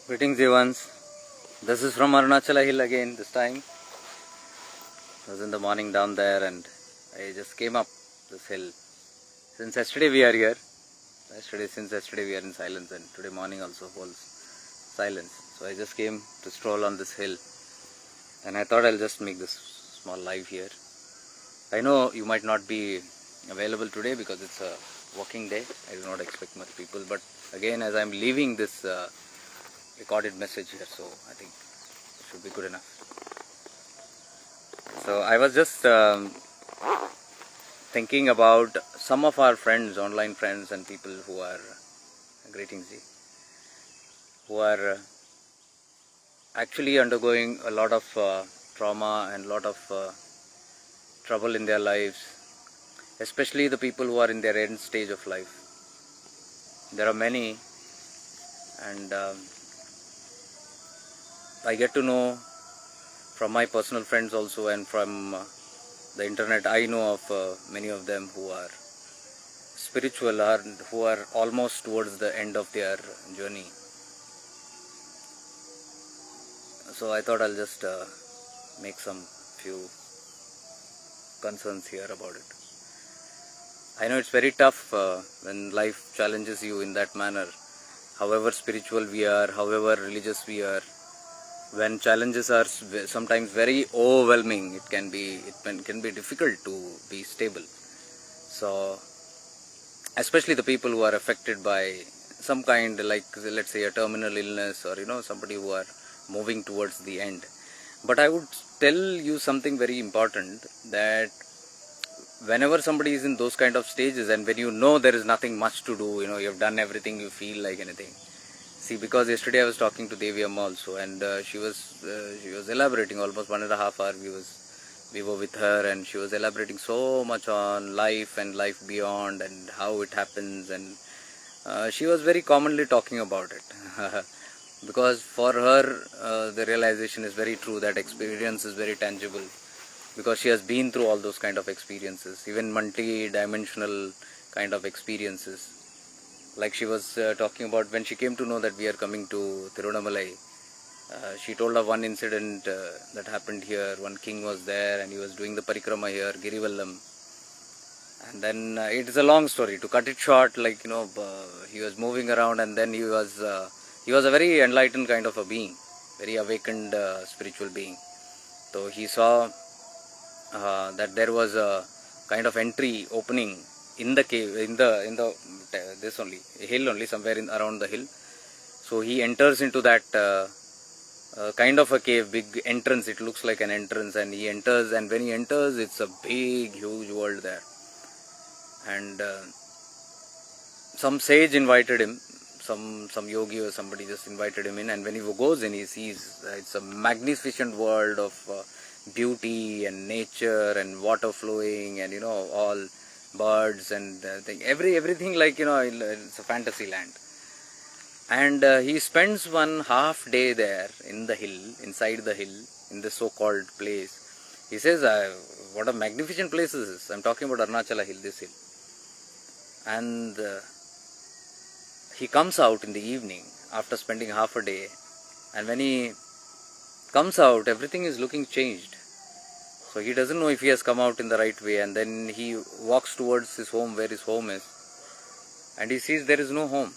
Greetings, Evans. This is from Arunachala hill again. This time I was in the morning down there and I just came up this hill. Since yesterday we are here. Since yesterday we are in silence, and today morning also holds silence. So I just came to stroll on this hill, and I thought I'll just make this small live here. I know you might not be available today because it's a working day. I do not expect much people, but again, as I'm leaving this recorded message here, so I think it should be good enough. So I was just thinking about some of our friends, online friends and people who are, greetings Ji, who are actually undergoing a lot of trauma and a lot of trouble in their lives, especially the people who are in their end stage of life. There are many, and I get to know from my personal friends also, and from the internet I know of many of them who are spiritual or who are almost towards the end of their journey. So I thought I'll just make some few concerns here about it. I know it's very tough when life challenges you in that manner, however spiritual we are, however religious we are. When challenges are sometimes very overwhelming, it can be difficult to be stable. So especially the people who are affected by some kind, like let's say a terminal illness, or somebody who are moving towards the end. But I would tell you something very important, that whenever somebody is in those kind of stages, and when you know there is nothing much to do, you have done everything you feel like anything. See, because yesterday I was talking to Devi Amma also, and she was elaborating almost 1.5 hours. We were with her, and she was elaborating so much on life and life beyond and how it happens, and she was very commonly talking about it. Because for her the realization is very true, that experience is very tangible, because she has been through all those kind of experiences, even multi-dimensional kind of experiences. Like she was talking about when she came to know that we are coming to Tirunamalai. She told of one incident that happened here. One king was there and he was doing the parikrama here, Girivallam. And then it is a long story. To cut it short, he was moving around, and then he was a very enlightened kind of a being, very awakened spiritual being. So he saw that there was a kind of entry opening in the cave, in the this only hill, only somewhere around the hill. So he enters into that kind of a cave, big entrance. It looks like an entrance, and he enters. And when he enters, it's a big, huge world there. And some sage invited him, some yogi or somebody just invited him in. And when he goes in, he sees it's a magnificent world of beauty and nature and water flowing, and all birds and everything, it's a fantasy land. And he spends 1.5 day there in the hill, inside the hill, in the so-called place. He says, what a magnificent place this is. I'm talking about Arunachala hill, this hill. And he comes out in the evening after spending half a day, and when he comes out, everything is looking changed. So he doesn't know if he has come out in the right way, and then he walks towards his home, where his home is, and he sees there is no home.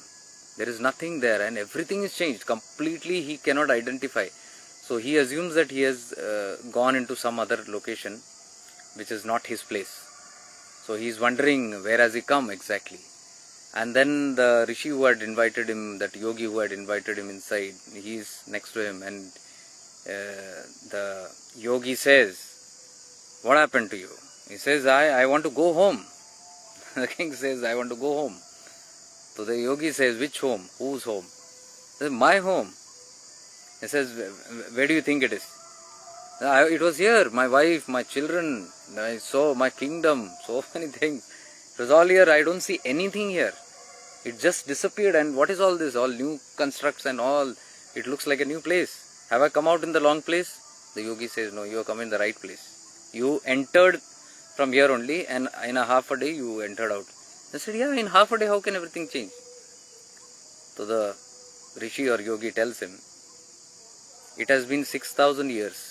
There is nothing there, and everything is changed completely. He cannot identify. So he assumes that he has gone into some other location, which is not his place. So he is wondering, where has he come exactly? And then the rishi who had invited him, that yogi who had invited him inside, he is next to him, and the yogi says, what happened to you? He says, I want to go home. The king says, I want to go home. So the yogi says, which home? Whose home? He says, my home. He says, where do you think it is? It was here, my wife, my children, I saw my kingdom, so many things. It was all here, I don't see anything here. It just disappeared, and what is all this? All new constructs and all. It looks like a new place. Have I come out in the wrong place? The yogi says, no, you have come in the right place. You entered from here only, and in a half a day you entered out. They said, yeah, in half a day how can everything change? So the Rishi or Yogi tells him, it has been 6,000 years.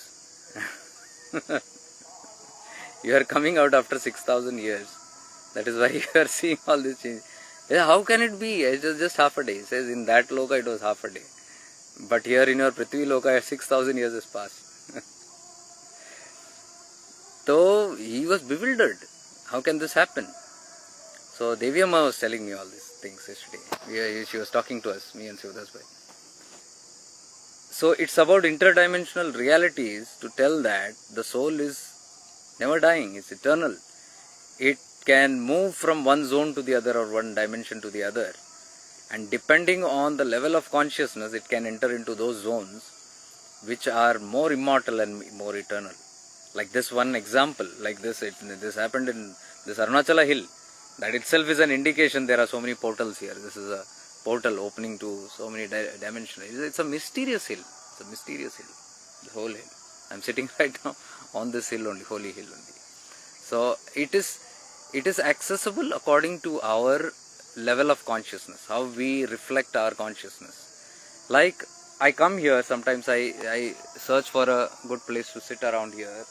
You are coming out after 6,000 years. That is why you are seeing all this change. Yeah, how can it be? It was just half a day. He says in that loka it was half a day. But here in your Prithvi loka 6,000 years has passed. So he was bewildered. How can this happen? So Devi Amma was telling me all these things yesterday. She was talking to us, me and Siddhas. So it's about interdimensional realities to tell that the soul is never dying, it's eternal. It can move from one zone to the other or one dimension to the other. And depending on the level of consciousness, it can enter into those zones which are more immortal and more eternal. Like this one example, like this happened in this Arunachala hill. That itself is an indication there are so many portals here. This is a portal opening to so many dimensions. It's a mysterious hill. It's a mysterious hill. The whole hill. I'm sitting right now on this hill only, holy hill only. So it is accessible according to our level of consciousness, how we reflect our consciousness. Like I come here, sometimes I search for a good place to sit around here.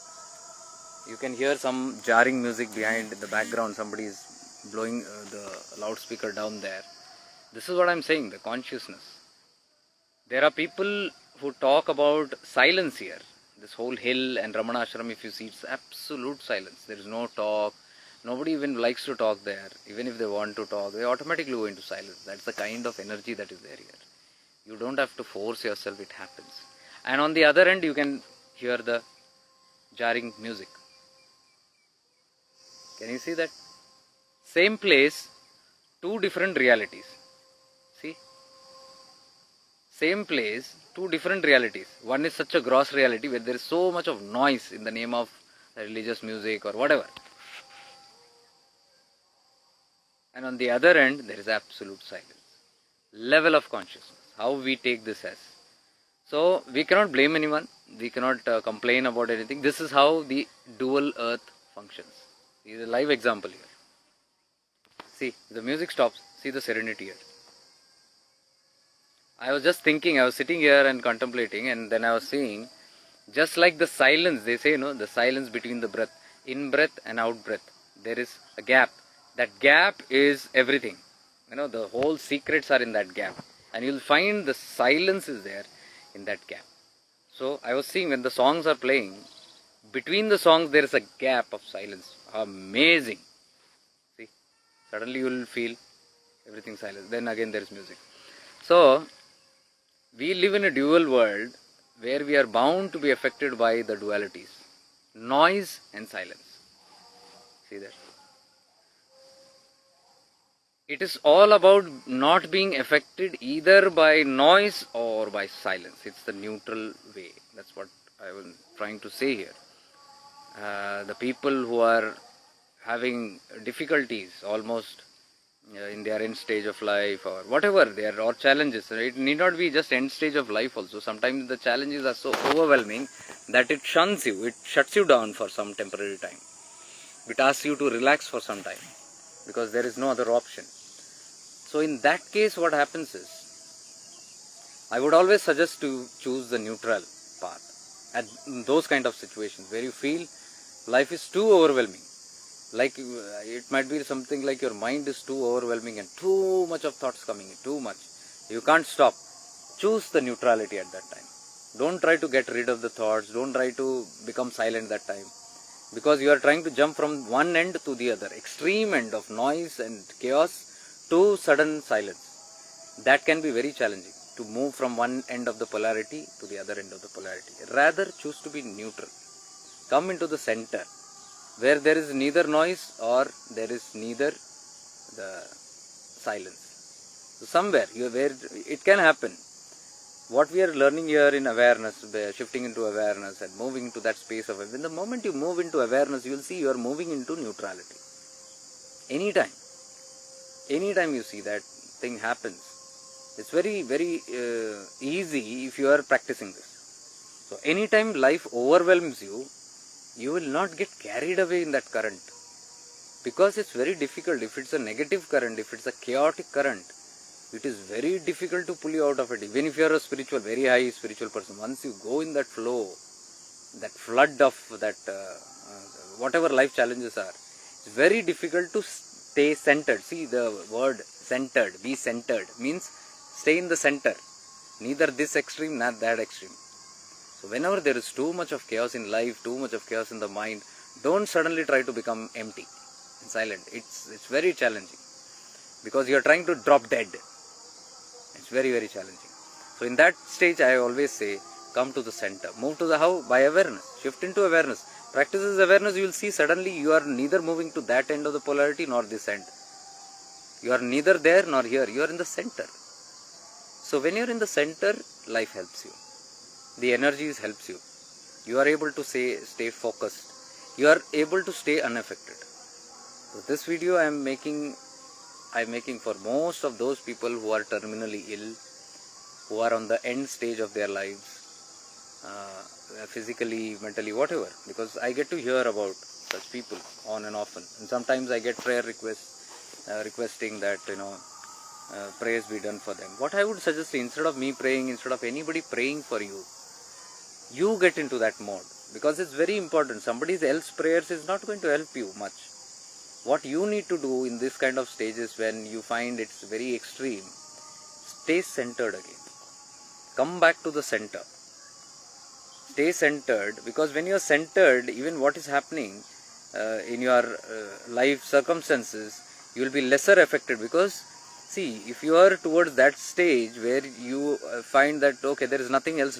You can hear some jarring music behind in the background. Somebody is blowing the loudspeaker down there. This is what I'm saying, the consciousness. There are people who talk about silence here. This whole hill and Ramana Ashram, if you see, it's absolute silence. There is no talk. Nobody even likes to talk there. Even if they want to talk, they automatically go into silence. That's the kind of energy that is there here. You don't have to force yourself, it happens. And on the other end, you can hear the jarring music. Can you see that? Same place, two different realities. See? Same place, two different realities. One is such a gross reality where there is so much of noise in the name of religious music or whatever. And on the other end, there is absolute silence. Level of consciousness. How we take this as. So, we cannot blame anyone. We cannot complain about anything. This is how the dual earth functions. This is a live example here. See, the music stops. See the serenity here. I was just thinking, I was sitting here and contemplating, and then I was seeing, just like the silence, they say, the silence between the breath, in breath and out breath, there is a gap. That gap is everything. The whole secrets are in that gap. And you'll find the silence is there in that gap. So I was seeing when the songs are playing, between the songs there is a gap of silence. Amazing. See, suddenly you will feel everything silent. Then again there is music. So, we live in a dual world where we are bound to be affected by the dualities. Noise and silence. See that? It is all about not being affected either by noise or by silence. It's the neutral way. That's what I was trying to say here. The people who are having difficulties almost in their end stage of life or whatever there are challenges. It need not be just end stage of life also. Sometimes the challenges are so overwhelming that it shuns you. It shuts you down for some temporary time. It asks you to relax for some time because there is no other option. So in that case, what happens is, I would always suggest to choose the neutral path at those kind of situations where you feel life is too overwhelming. Like it might be something like your mind is too overwhelming and too much of thoughts coming in, too much. You can't stop. Choose the neutrality at that time. Don't try to get rid of the thoughts. Don't try to become silent that time. Because you are trying to jump from one end to the other. Extreme end of noise and chaos to sudden silence. That can be very challenging. To move from one end of the polarity to the other end of the polarity. Rather choose to be neutral. Come into the center, where there is neither noise or there is neither the silence. So somewhere where it can happen. What we are learning here in awareness, shifting into awareness and moving into that space of awareness. The moment you move into awareness, you will see you are moving into neutrality. Anytime you see that thing happens, it's very, very easy if you are practicing this. So anytime life overwhelms you, you will not get carried away in that current. Because it's very difficult. If it's a negative current, if it's a chaotic current, it is very difficult to pull you out of it. Even if you are a spiritual, very high spiritual person, once you go in that flow, that flood of that, whatever life challenges are, it's very difficult to stay centered. See the word centered, be centered, means stay in the center. Neither this extreme, nor that extreme. So whenever there is too much of chaos in life, too much of chaos in the mind, don't suddenly try to become empty and silent. It's very challenging, because you are trying to drop dead. It's very, very challenging. So in that stage, I always say, come to the center. Move to the how? By awareness. Shift into awareness. Practice this awareness, you will see suddenly you are neither moving to that end of the polarity nor this end. You are neither there nor here. You are in the center. So when you are in the center, life helps you. The energies helps you. You are able to stay focused. You are able to stay unaffected. So this video I am making for most of those people who are terminally ill, who are on the end stage of their lives, physically, mentally, whatever. Because I get to hear about such people on and often. And sometimes I get prayer requests requesting that, prayers be done for them. What I would suggest, instead of me praying, instead of anybody praying for you, you get into that mode, because it's very important. Somebody else's prayers is not going to help you much. What you need to do in this kind of stages, when you find it's very extreme, stay centered again. Come back to the center. Stay centered, because when you are centered, even what is happening in your life circumstances, you will be lesser affected. Because see, if you are towards that stage where you find that, okay, there is nothing else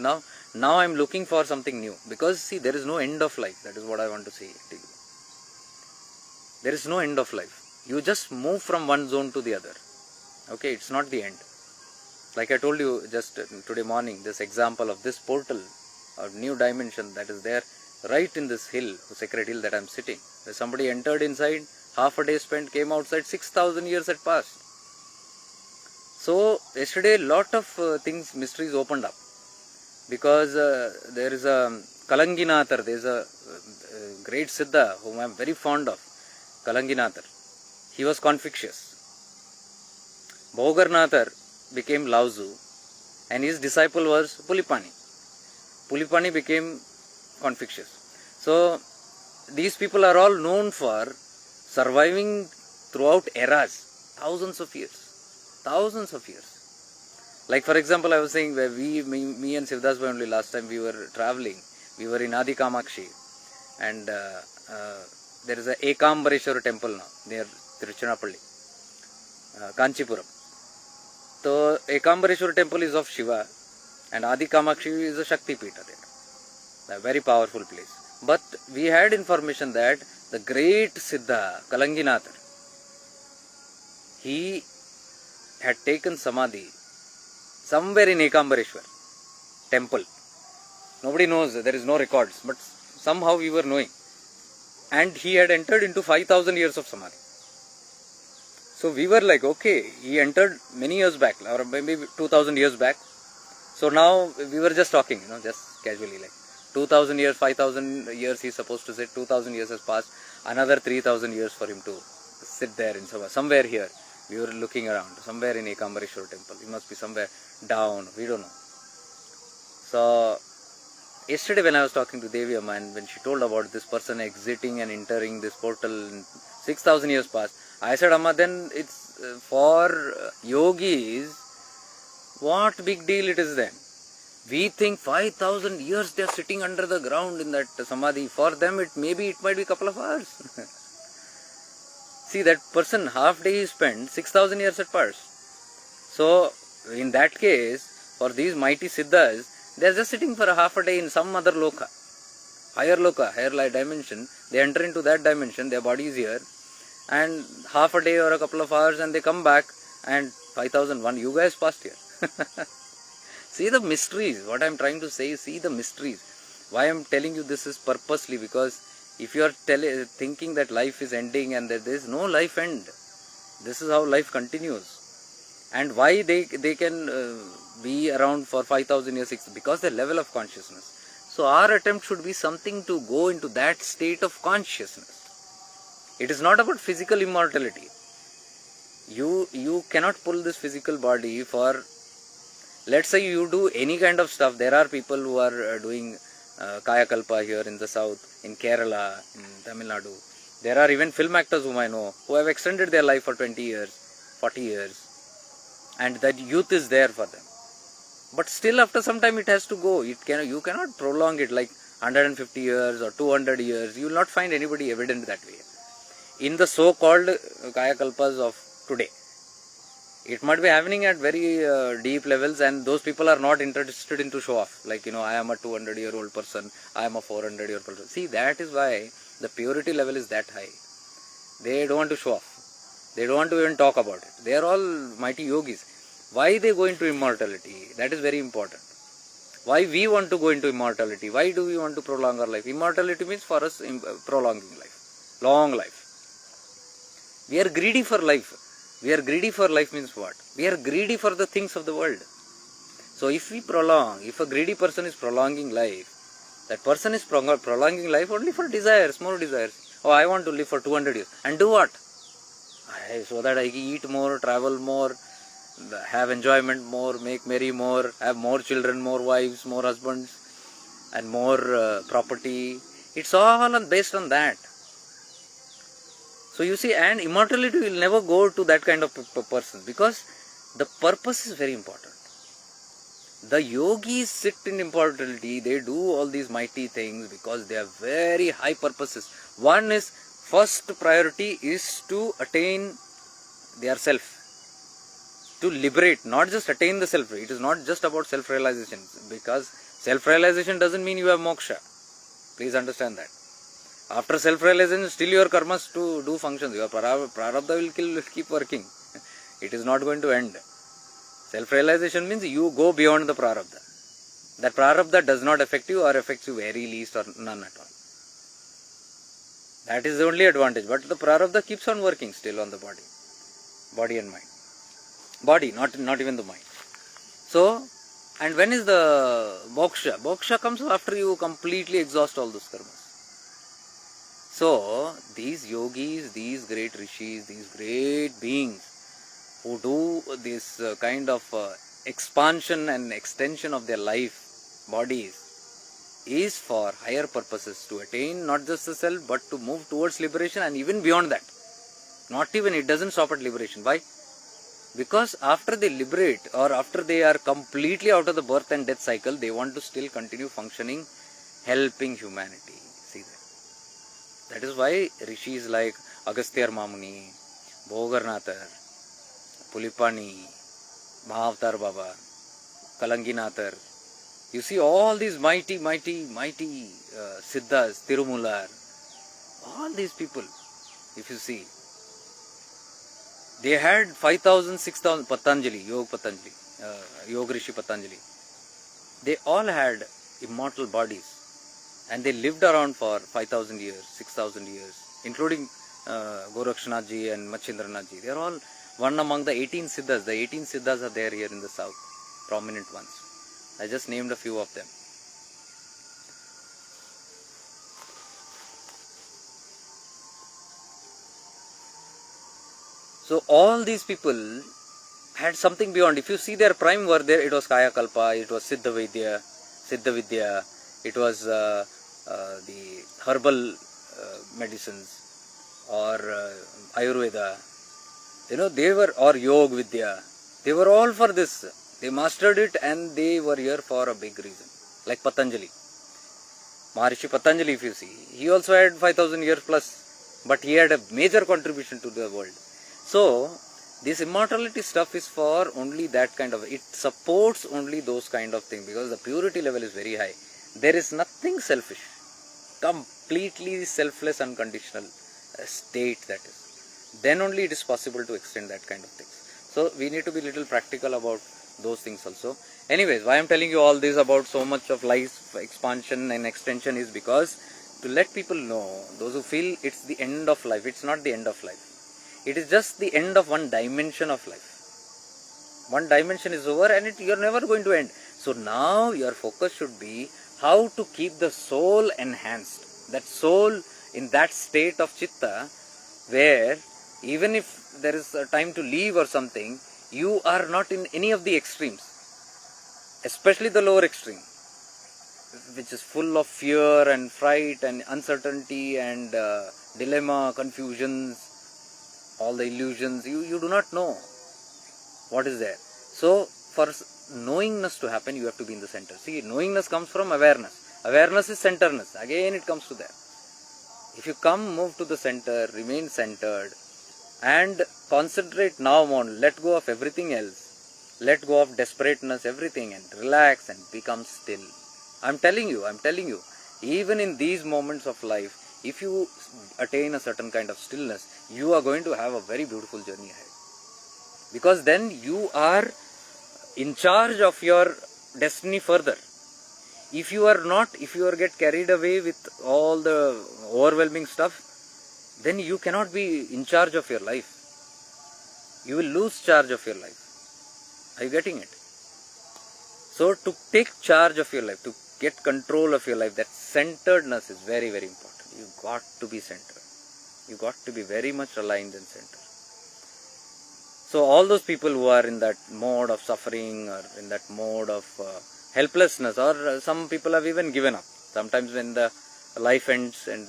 now I am looking for something new. Because see, there is no end of life. That is what I want to say to you. There is no end of life. You just move from one zone to the other. Okay, it's not the end. Like I told you just today morning, this example of this portal or new dimension that is there right in this hill, the sacred hill that I am sitting. Where somebody entered inside, half a day spent, came outside, 6,000 years had passed. So yesterday lot of mysteries opened up. Because there is a Kalanginathar, there is a great Siddha whom I am very fond of, Kalanginathar. He was Confucius. Bhogarnathar became Lao Tzu, and his disciple was Pulipani. Pulipani became Confucius. So these people are all known for surviving throughout eras, thousands of years. Like for example, I was saying, where me and Siddhas were only last time we were traveling, we were in Adi Kamakshi, and there is a Ekambareshwara temple now near Tiruchirappalli, Kanchipuram. So Ekambareshwara temple is of Shiva, and Adi Kamakshi is a Shakti Pita there, a very powerful place. But we had information that the great Siddha, Kalanginathar, he had taken Samadhi somewhere in Ekambareshwar temple. Nobody knows, there is no records, but somehow we were knowing. And he had entered into 5,000 years of Samadhi. So we were like, okay, he entered many years back, or maybe 2,000 years back. So now we were just talking, just casually, like 2,000 years, 5,000 years he's supposed to sit, 2,000 years has passed, another 3,000 years for him to sit there in somewhere here. We were looking around, somewhere in Ekambareshwar temple. He must be somewhere down, we don't know. So yesterday when I was talking to Devi Amma, and when she told about this person exiting and entering this portal, 6,000 years past, I said, Amma, then it's for yogis, what big deal it is then? We think 5,000 years they are sitting under the ground in that Samadhi. For them it might be a couple of hours. See, that person, half day he spent, 6,000 years at passed. So in that case, for these mighty Siddhas, they are just sitting for a half a day in some other loka, higher light dimension. They enter into that dimension, their body is here, and half a day or a couple of hours, and they come back, and 5,001 yuga has passed here. See the mysteries. What I am trying to say is, see the mysteries. Why I am telling you this is purposely, because if you are thinking that life is ending and that there is no life end, this is how life continues. And why they can be around for 5,000 years, because the level of consciousness. So our attempt should be something to go into that state of consciousness. It is not about physical immortality. You cannot pull this physical body for, let's say you do any kind of stuff. There are people who are doing Kaya Kalpa here in the south, in Kerala, in Tamil Nadu. There are even film actors whom I know who have extended their life for 20 years, 40 years, and that youth is there for them. But still after some time it has to go. You cannot prolong it like 150 years or 200 years. You will not find anybody evident that way. In the so-called Kaya Kalpas of today, it might be happening at very deep levels, and those people are not interested in to show off. Like, I am a 200-year-old person, I am a 400-year-old person. See, that is why the purity level is that high. They don't want to show off. They don't want to even talk about it. They are all mighty yogis. Why they go into immortality? That is very important. Why we want to go into immortality? Why do we want to prolong our life? Immortality means for us prolonging life, long life. We are greedy for life. We are greedy for life means what? We are greedy for the things of the world. So if we prolong, if a greedy person is prolonging life, that person is prolonging life only for desires, more desires. Oh, I want to live for 200 years. And do what? So that I eat more, travel more, have enjoyment more, make merry more, have more children, more wives, more husbands, and more property. It's all based on that. So you see, and immortality will never go to that kind of person, because the purpose is very important. The yogis sit in immortality, they do all these mighty things because they have very high purposes. One is, first priority is to attain their self, to liberate, not just attain the self. It is not just about self-realization, because self-realization doesn't mean you have moksha. Please understand that. After self-realization, still your karmas to do functions. Your prarabdha will keep working. It is not going to end. Self-realization means you go beyond the prarabdha. That prarabdha does not affect you or affects you very least or none at all. That is the only advantage. But the prarabdha keeps on working still on the body and mind. Body, not even the mind. So, and when is the moksha? Moksha comes after you completely exhaust all those karmas. So, these yogis, these great rishis, these great beings who do this kind of expansion and extension of their life, bodies, is for higher purposes, to attain not just the self but to move towards liberation, and even beyond that. Not even, it doesn't stop at liberation. Why? Because after they liberate, or after they are completely out of the birth and death cycle, they want to still continue functioning, helping humanity. See that. That is why rishis like Agasthyar Mamuni, Bhogarnathar, Pulipani, Mahavatar Baba, Kalanginathar, you see all these mighty Siddhas, Tirumular, all these people, if you see, they had 5,000, 6,000, Patanjali, Yoga Rishi Patanjali, they all had immortal bodies. And they lived around for 5,000 years, 6,000 years, including Gorakshanathji and Machindranathji. They are all one among the 18 Siddhas. The 18 Siddhas are there here in the south, prominent ones. I just named a few of them. So all these people had something beyond. If you see their prime were there, it was Kaya Kalpa, it was Siddha Vidya, it was the herbal medicines, or Ayurveda, they were, or Yoga Vidya, they were all for this. They mastered it and they were here for a big reason. Like Patanjali. Maharishi Patanjali, if you see, he also had 5,000 years plus, but he had a major contribution to the world. So, this immortality stuff is for only that kind of, it supports only those kind of things, because the purity level is very high. There is nothing selfish, completely selfless, unconditional state that is. Then only it is possible to extend that kind of things. So we need to be little practical about those things also. Anyways, why I am telling you all this about so much of life expansion and extension is because to let people know, those who feel it's the end of life, it's not the end of life. It is just the end of one dimension of life. One dimension is over and you are never going to end. So now your focus should be how to keep the soul enhanced. That soul in that state of chitta where even if there is a time to leave or something, you are not in any of the extremes, especially the lower extreme, which is full of fear and fright and uncertainty and dilemma, confusions, all the illusions. You do not know what is there. So for knowingness to happen, you have to be in the center. See, knowingness comes from awareness. Awareness is centeredness. Again it comes to that. If you move to the center, remain centered and concentrate now on, let go of everything else. Let go of desperateness, everything, and relax and become still. I'm telling you, even in these moments of life, if you attain a certain kind of stillness, you are going to have a very beautiful journey ahead. Because then you are in charge of your destiny further. If you get carried away with all the overwhelming stuff, then you cannot be in charge of your life. You will lose charge of your life. Are you getting it? So to take charge of your life, to get control of your life, that centeredness is very, very important. You got to be centered. You got to be very much aligned and centered. So all those people who are in that mode of suffering or in that mode of helplessness, or some people have even given up. Sometimes when the life ends and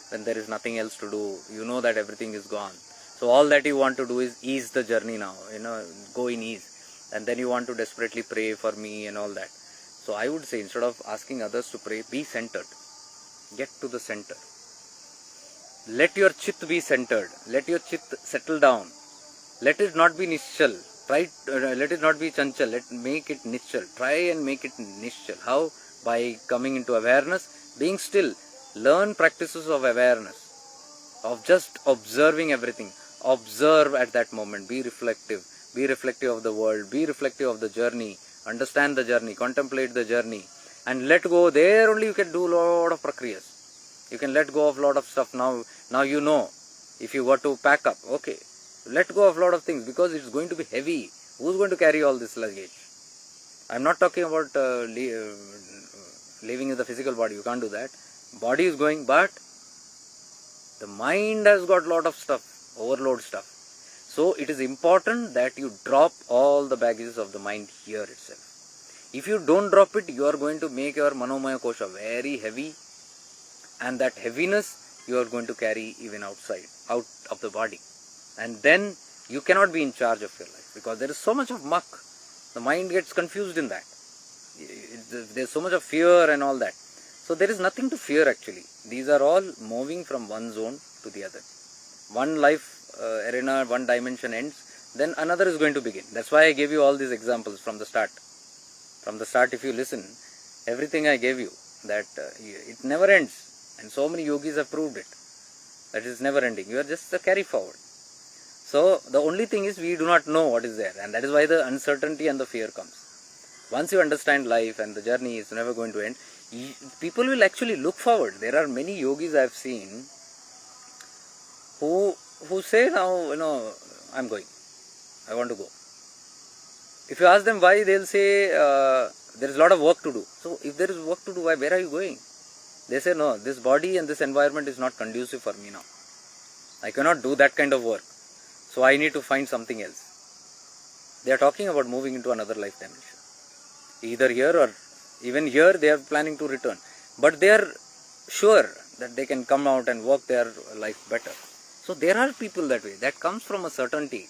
when there is nothing else to do, you know that everything is gone. So all that you want to do is ease the journey now, go in ease. And then you want to desperately pray for me and all that. So I would say, instead of asking others to pray, be centered. Get to the center. Let your chit be centered. Let your chit settle down. Let it not be nischal. Let it not be chanchal. Make it nischal. Try and make it nischal. How? By coming into awareness, being still. Learn practices of awareness, of just observing everything. Observe at that moment. Be reflective. Be reflective of the world. Be reflective of the journey. Understand the journey. Contemplate the journey. And let go. There only you can do a lot of prakriyas. You can let go of a lot of stuff now. Now you know. If you were to pack up, okay. Let go of a lot of things because it's going to be heavy. Who's going to carry all this luggage? I'm not talking about living in the physical body. You can't do that. Body is going, but the mind has got a lot of stuff, overload stuff. So it is important that you drop all the baggages of the mind here itself. If you don't drop it, you are going to make your manomaya kosha very heavy, and that heaviness you are going to carry even outside, out of the body. And then you cannot be in charge of your life because there is so much of muck. The mind gets confused in that. There is so much of fear and all that. So there is nothing to fear actually. These are all moving from one zone to the other. One life arena, one dimension ends, then another is going to begin. That's why I gave you all these examples from the start. From the start, if you listen, everything I gave you, that it never ends. And so many yogis have proved it. That it is never ending. You are just a carry forward. So the only thing is we do not know what is there, and that is why the uncertainty and the fear comes. Once you understand life and the journey is never going to end, people will actually look forward. There are many yogis I have seen who say now, I'm going. I want to go. If you ask them why, they'll say there is a lot of work to do. So if there is work to do, where are you going? They say no, this body and this environment is not conducive for me now. I cannot do that kind of work. So I need to find something else. They are talking about moving into another life dimension. Either here or even here they are planning to return. But they are sure that they can come out and work their life better. So there are people that way. That comes from a certainty,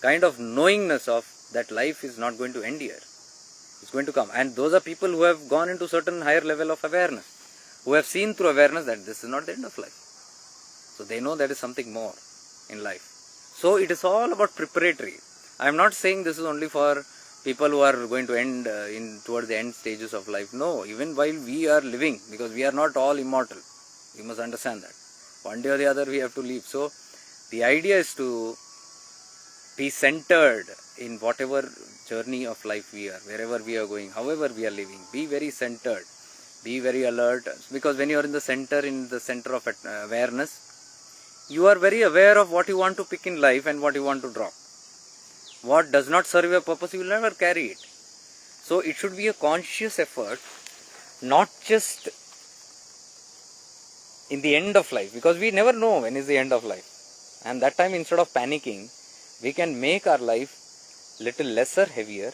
kind of knowingness of that life is not going to end here. It's going to come. And those are people who have gone into certain higher level of awareness, who have seen through awareness that this is not the end of life. So they know there is something more in life. So it is all about preparatory. I am not saying this is only for people who are going to end towards the end stages of life. No, even while we are living, because we are not all immortal. You must understand that. One day or the other we have to leave. So the idea is to be centered in whatever journey of life we are, wherever we are going, however we are living. Be very centered. Be very alert. Because when you are in the center of awareness, you are very aware of what you want to pick in life and what you want to drop. What does not serve your purpose, you will never carry it. So it should be a conscious effort, not just in the end of life, because we never know when is the end of life. And that time, instead of panicking, we can make our life little lesser heavier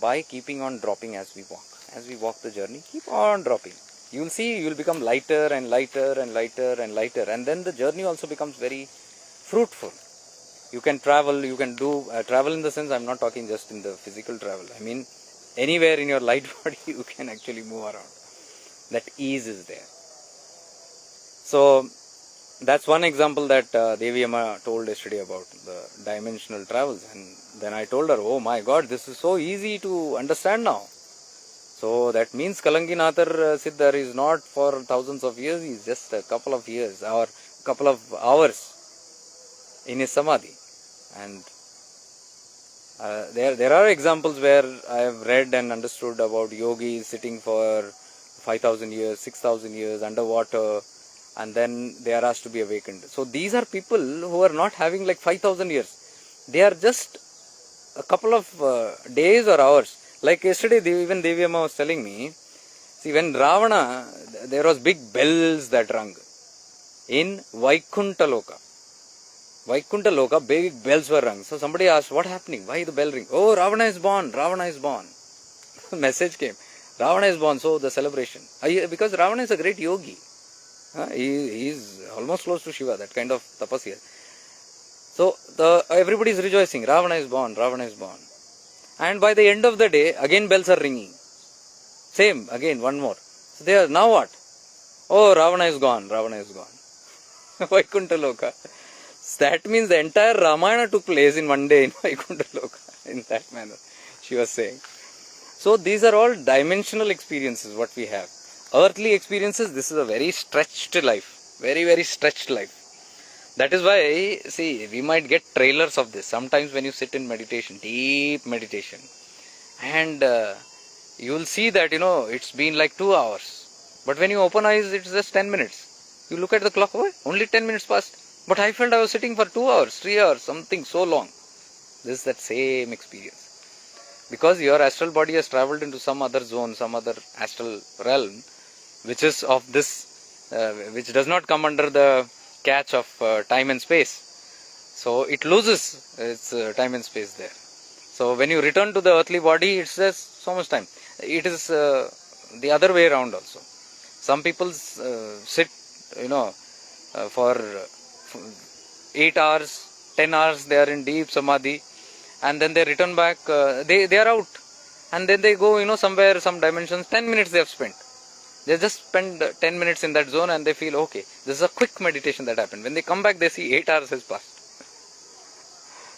by keeping on dropping as we walk. As we walk the journey, keep on dropping. You will see, you will become lighter and lighter and lighter and lighter, and then the journey also becomes very fruitful. You can travel, you can do, travel in the sense, I am not talking just in the physical travel. I mean, anywhere in your light body, you can actually move around. That ease is there. So, that's one example that Devi Amma told yesterday about the dimensional travels. And then I told her, oh my God, this is so easy to understand now. So that means Kalanginathar Siddhar is not for thousands of years, he is just a couple of years or couple of hours in his samadhi. And there are examples where I have read and understood about yogis sitting for 5,000 years, 6,000 years underwater, and then they are asked to be awakened. So these are people who are not having like 5,000 years. They are just a couple of days or hours. Like yesterday, even Devi Amma was telling me, see, when Ravana, there was big bells that rung in Vaikunta Loka. Vaikunta Loka, big bells were rung. So somebody asked, what happening? Why the bell ring? Oh, Ravana is born. Ravana is born. Message came. Ravana is born. So the celebration. Because Ravana is a great yogi. He is almost close to Shiva, that kind of tapasya. So everybody is rejoicing. Ravana is born. Ravana is born. And by the end of the day, again bells are ringing. Same, again, one more. So they are, now what? Oh, Ravana is gone. Ravana is gone. Vaikunta Loka. That means the entire Ramayana took place in one day in Vaikunta Loka. In that manner, she was saying. So these are all dimensional experiences what we have. Earthly experiences, this is a very stretched life. Very, very stretched life. That is why, see, we might get trailers of this. Sometimes when you sit in meditation, deep meditation, and you will see that, it's been like 2 hours. But when you open eyes, it's just 10 minutes. You look at the clock, oh, only 10 minutes passed. But I felt I was sitting for 2 hours, 3 hours, something so long. This is that same experience. Because your astral body has traveled into some other zone, some other astral realm, which is of this, which does not come under the catch of time and space. So it loses its time and space there. So when you return to the earthly body, it's just so much time. It is the other way around also. Some people sit, for 8 hours, 10 hours, they are in deep samadhi, and then they return back, they are out. And then they go, somewhere, some dimensions, 10 minutes they have spent. They just spend 10 minutes in that zone and they feel, okay, this is a quick meditation that happened. When they come back, they see 8 hours has passed.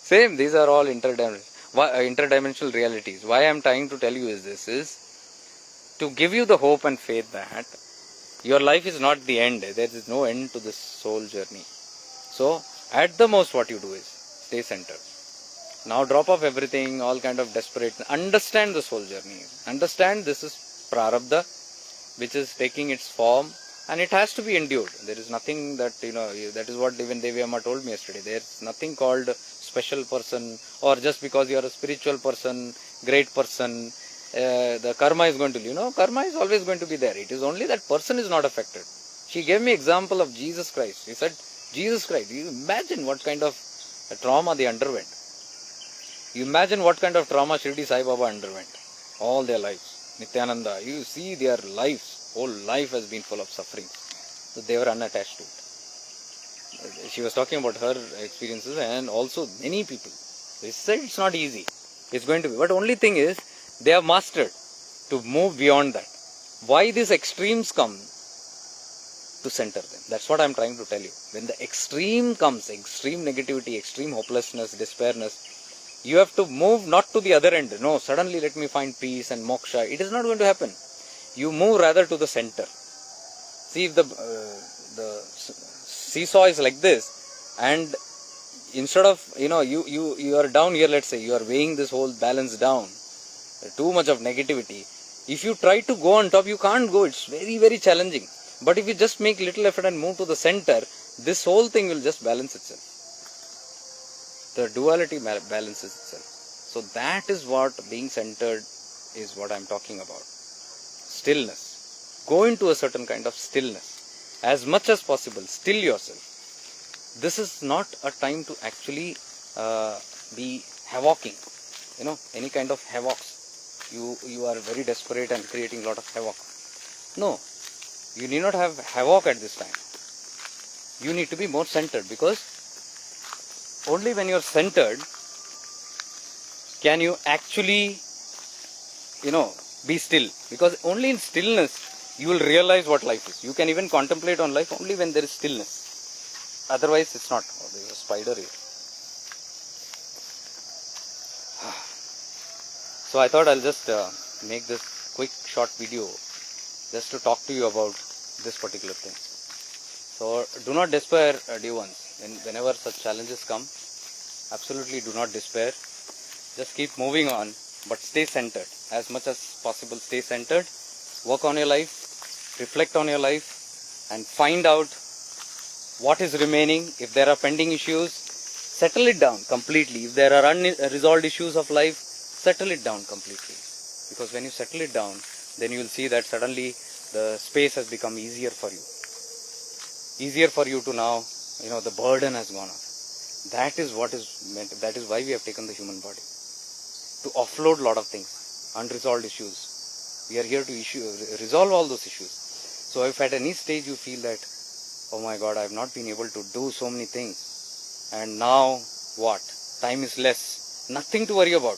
Same, these are all interdimensional realities. Why I am trying to tell you is this, is to give you the hope and faith that your life is not the end. There is no end to this soul journey. So, at the most what you do is, stay centered. Now drop off everything, all kind of desperate, understand the soul journey. Understand this is prarabdha, which is taking its form, and it has to be endured. There is nothing that, that is what even Devi Amma told me yesterday. There is nothing called special person, or just because you are a spiritual person, great person, the karma is going to, karma is always going to be there. It is only that person is not affected. She gave me example of Jesus Christ. She said, Jesus Christ, you imagine what kind of trauma they underwent. You imagine what kind of trauma Shirdi Sai Baba underwent all their lives. Nityananda, you see their lives, whole life has been full of suffering. So they were unattached to it. She was talking about her experiences and also many people. They said it's not easy. It's going to be. But only thing is, they have mastered to move beyond that. Why these extremes come? To center them. That's what I'm trying to tell you. When the extreme comes, extreme negativity, extreme hopelessness, despairness, you have to move not to the other end. No, suddenly let me find peace and moksha. It is not going to happen. You move rather to the center. See, if the seesaw is like this, and instead of, you are down here, let's say, you are weighing this whole balance down, too much of negativity. If you try to go on top, you can't go. It's very, very challenging. But if you just make little effort and move to the center, this whole thing will just balance itself. The duality balances itself. So that is what being centered is what I am talking about. Stillness. Go into a certain kind of stillness. As much as possible, still yourself. this is not a time to actually be havocing, any kind of havocs. You are very desperate and creating a lot of havoc. No, you need not have havoc at this time. You need to be more centered, because only when you are centered can you actually, be still. Because only in stillness you will realize what life is. You can even contemplate on life only when there is stillness. Otherwise, it's not. Oh, there's a spider here. So I thought I'll just make this quick short video just to talk to you about this particular thing. So do not despair, dear ones. Whenever such challenges come, absolutely do not despair. Just keep moving on, but stay centered. As much as possible, stay centered. Work on your life, reflect on your life, and find out what is remaining. If there are pending issues, settle it down completely. If there are unresolved issues of life, settle it down completely. Because when you settle it down, then you will see that suddenly the space has become easier for you. Easier for you to now, the burden has gone off. That is what is meant. That is why we have taken the human body. To offload a lot of things, unresolved issues. We are here to resolve all those issues. So if at any stage you feel that, oh my God, I have not been able to do so many things, and now what? Time is less. Nothing to worry about.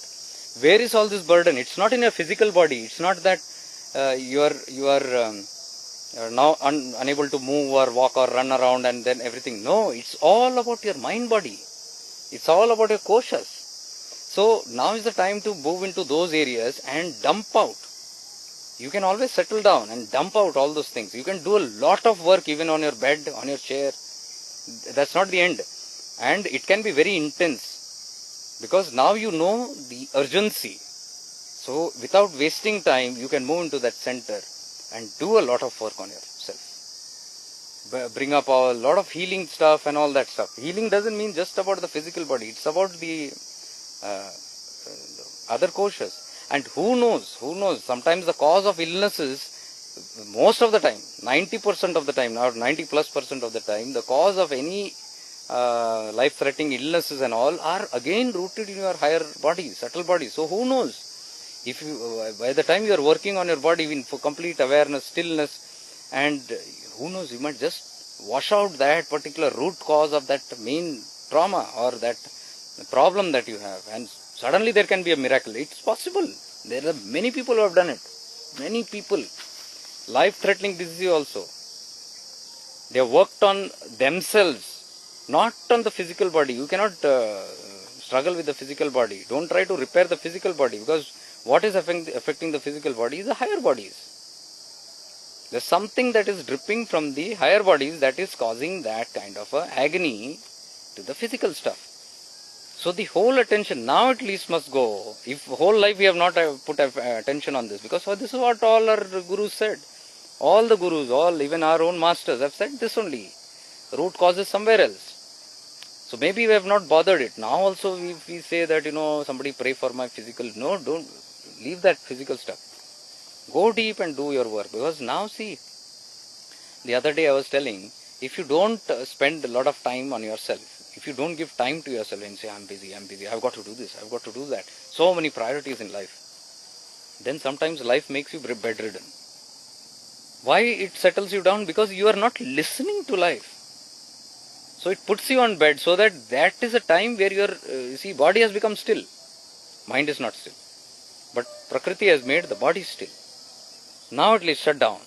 Where is all this burden? It's not in your physical body. It's not that you are now unable to move or walk or run around and then everything. No, it's all about your mind body. It's all about your koshas. So now is the time to move into those areas and dump out. You can always settle down and dump out all those things. You can do a lot of work even on your bed, on your chair. That's not the end. And it can be very intense. Because now you know the urgency. So without wasting time, you can move into that center and do a lot of work on yourself. Bring up a lot of healing stuff and all that stuff. Healing doesn't mean just about the physical body. It's about the other koshas. And who knows, sometimes the cause of illnesses, most of the time, 90% of the time, or 90+% of the time, the cause of any life-threatening illnesses and all are again rooted in your higher body, subtle body. So who knows? If you, by the time you are working on your body in for complete awareness, stillness, and who knows, you might just wash out that particular root cause of that main trauma or that problem that you have, and suddenly there can be a miracle. It's possible. There are many people who have done it. Many people. Life-threatening disease also. They have worked on themselves, not on the physical body. You cannot struggle with the physical body. Don't try to repair the physical body, because what is affecting the physical body is the higher bodies. There's something that is dripping from the higher bodies that is causing that kind of a agony to the physical stuff. So the whole attention now at least must go. If whole life we have not put attention on this, because this is what all our gurus said. All the gurus, even our own masters have said this only. Root cause is somewhere else. So maybe we have not bothered it. Now also we say that, somebody pray for my physical. No, don't. Leave that physical stuff. Go deep and do your work. Because now see, the other day I was telling, if you don't spend a lot of time on yourself, if you don't give time to yourself and say, I'm busy, I've got to do this, I've got to do that. So many priorities in life. Then sometimes life makes you bedridden. Why it settles you down? Because you are not listening to life. So it puts you on bed so that is a time where your body has become still. Mind is not still. But Prakriti has made the body still. Now at least shut down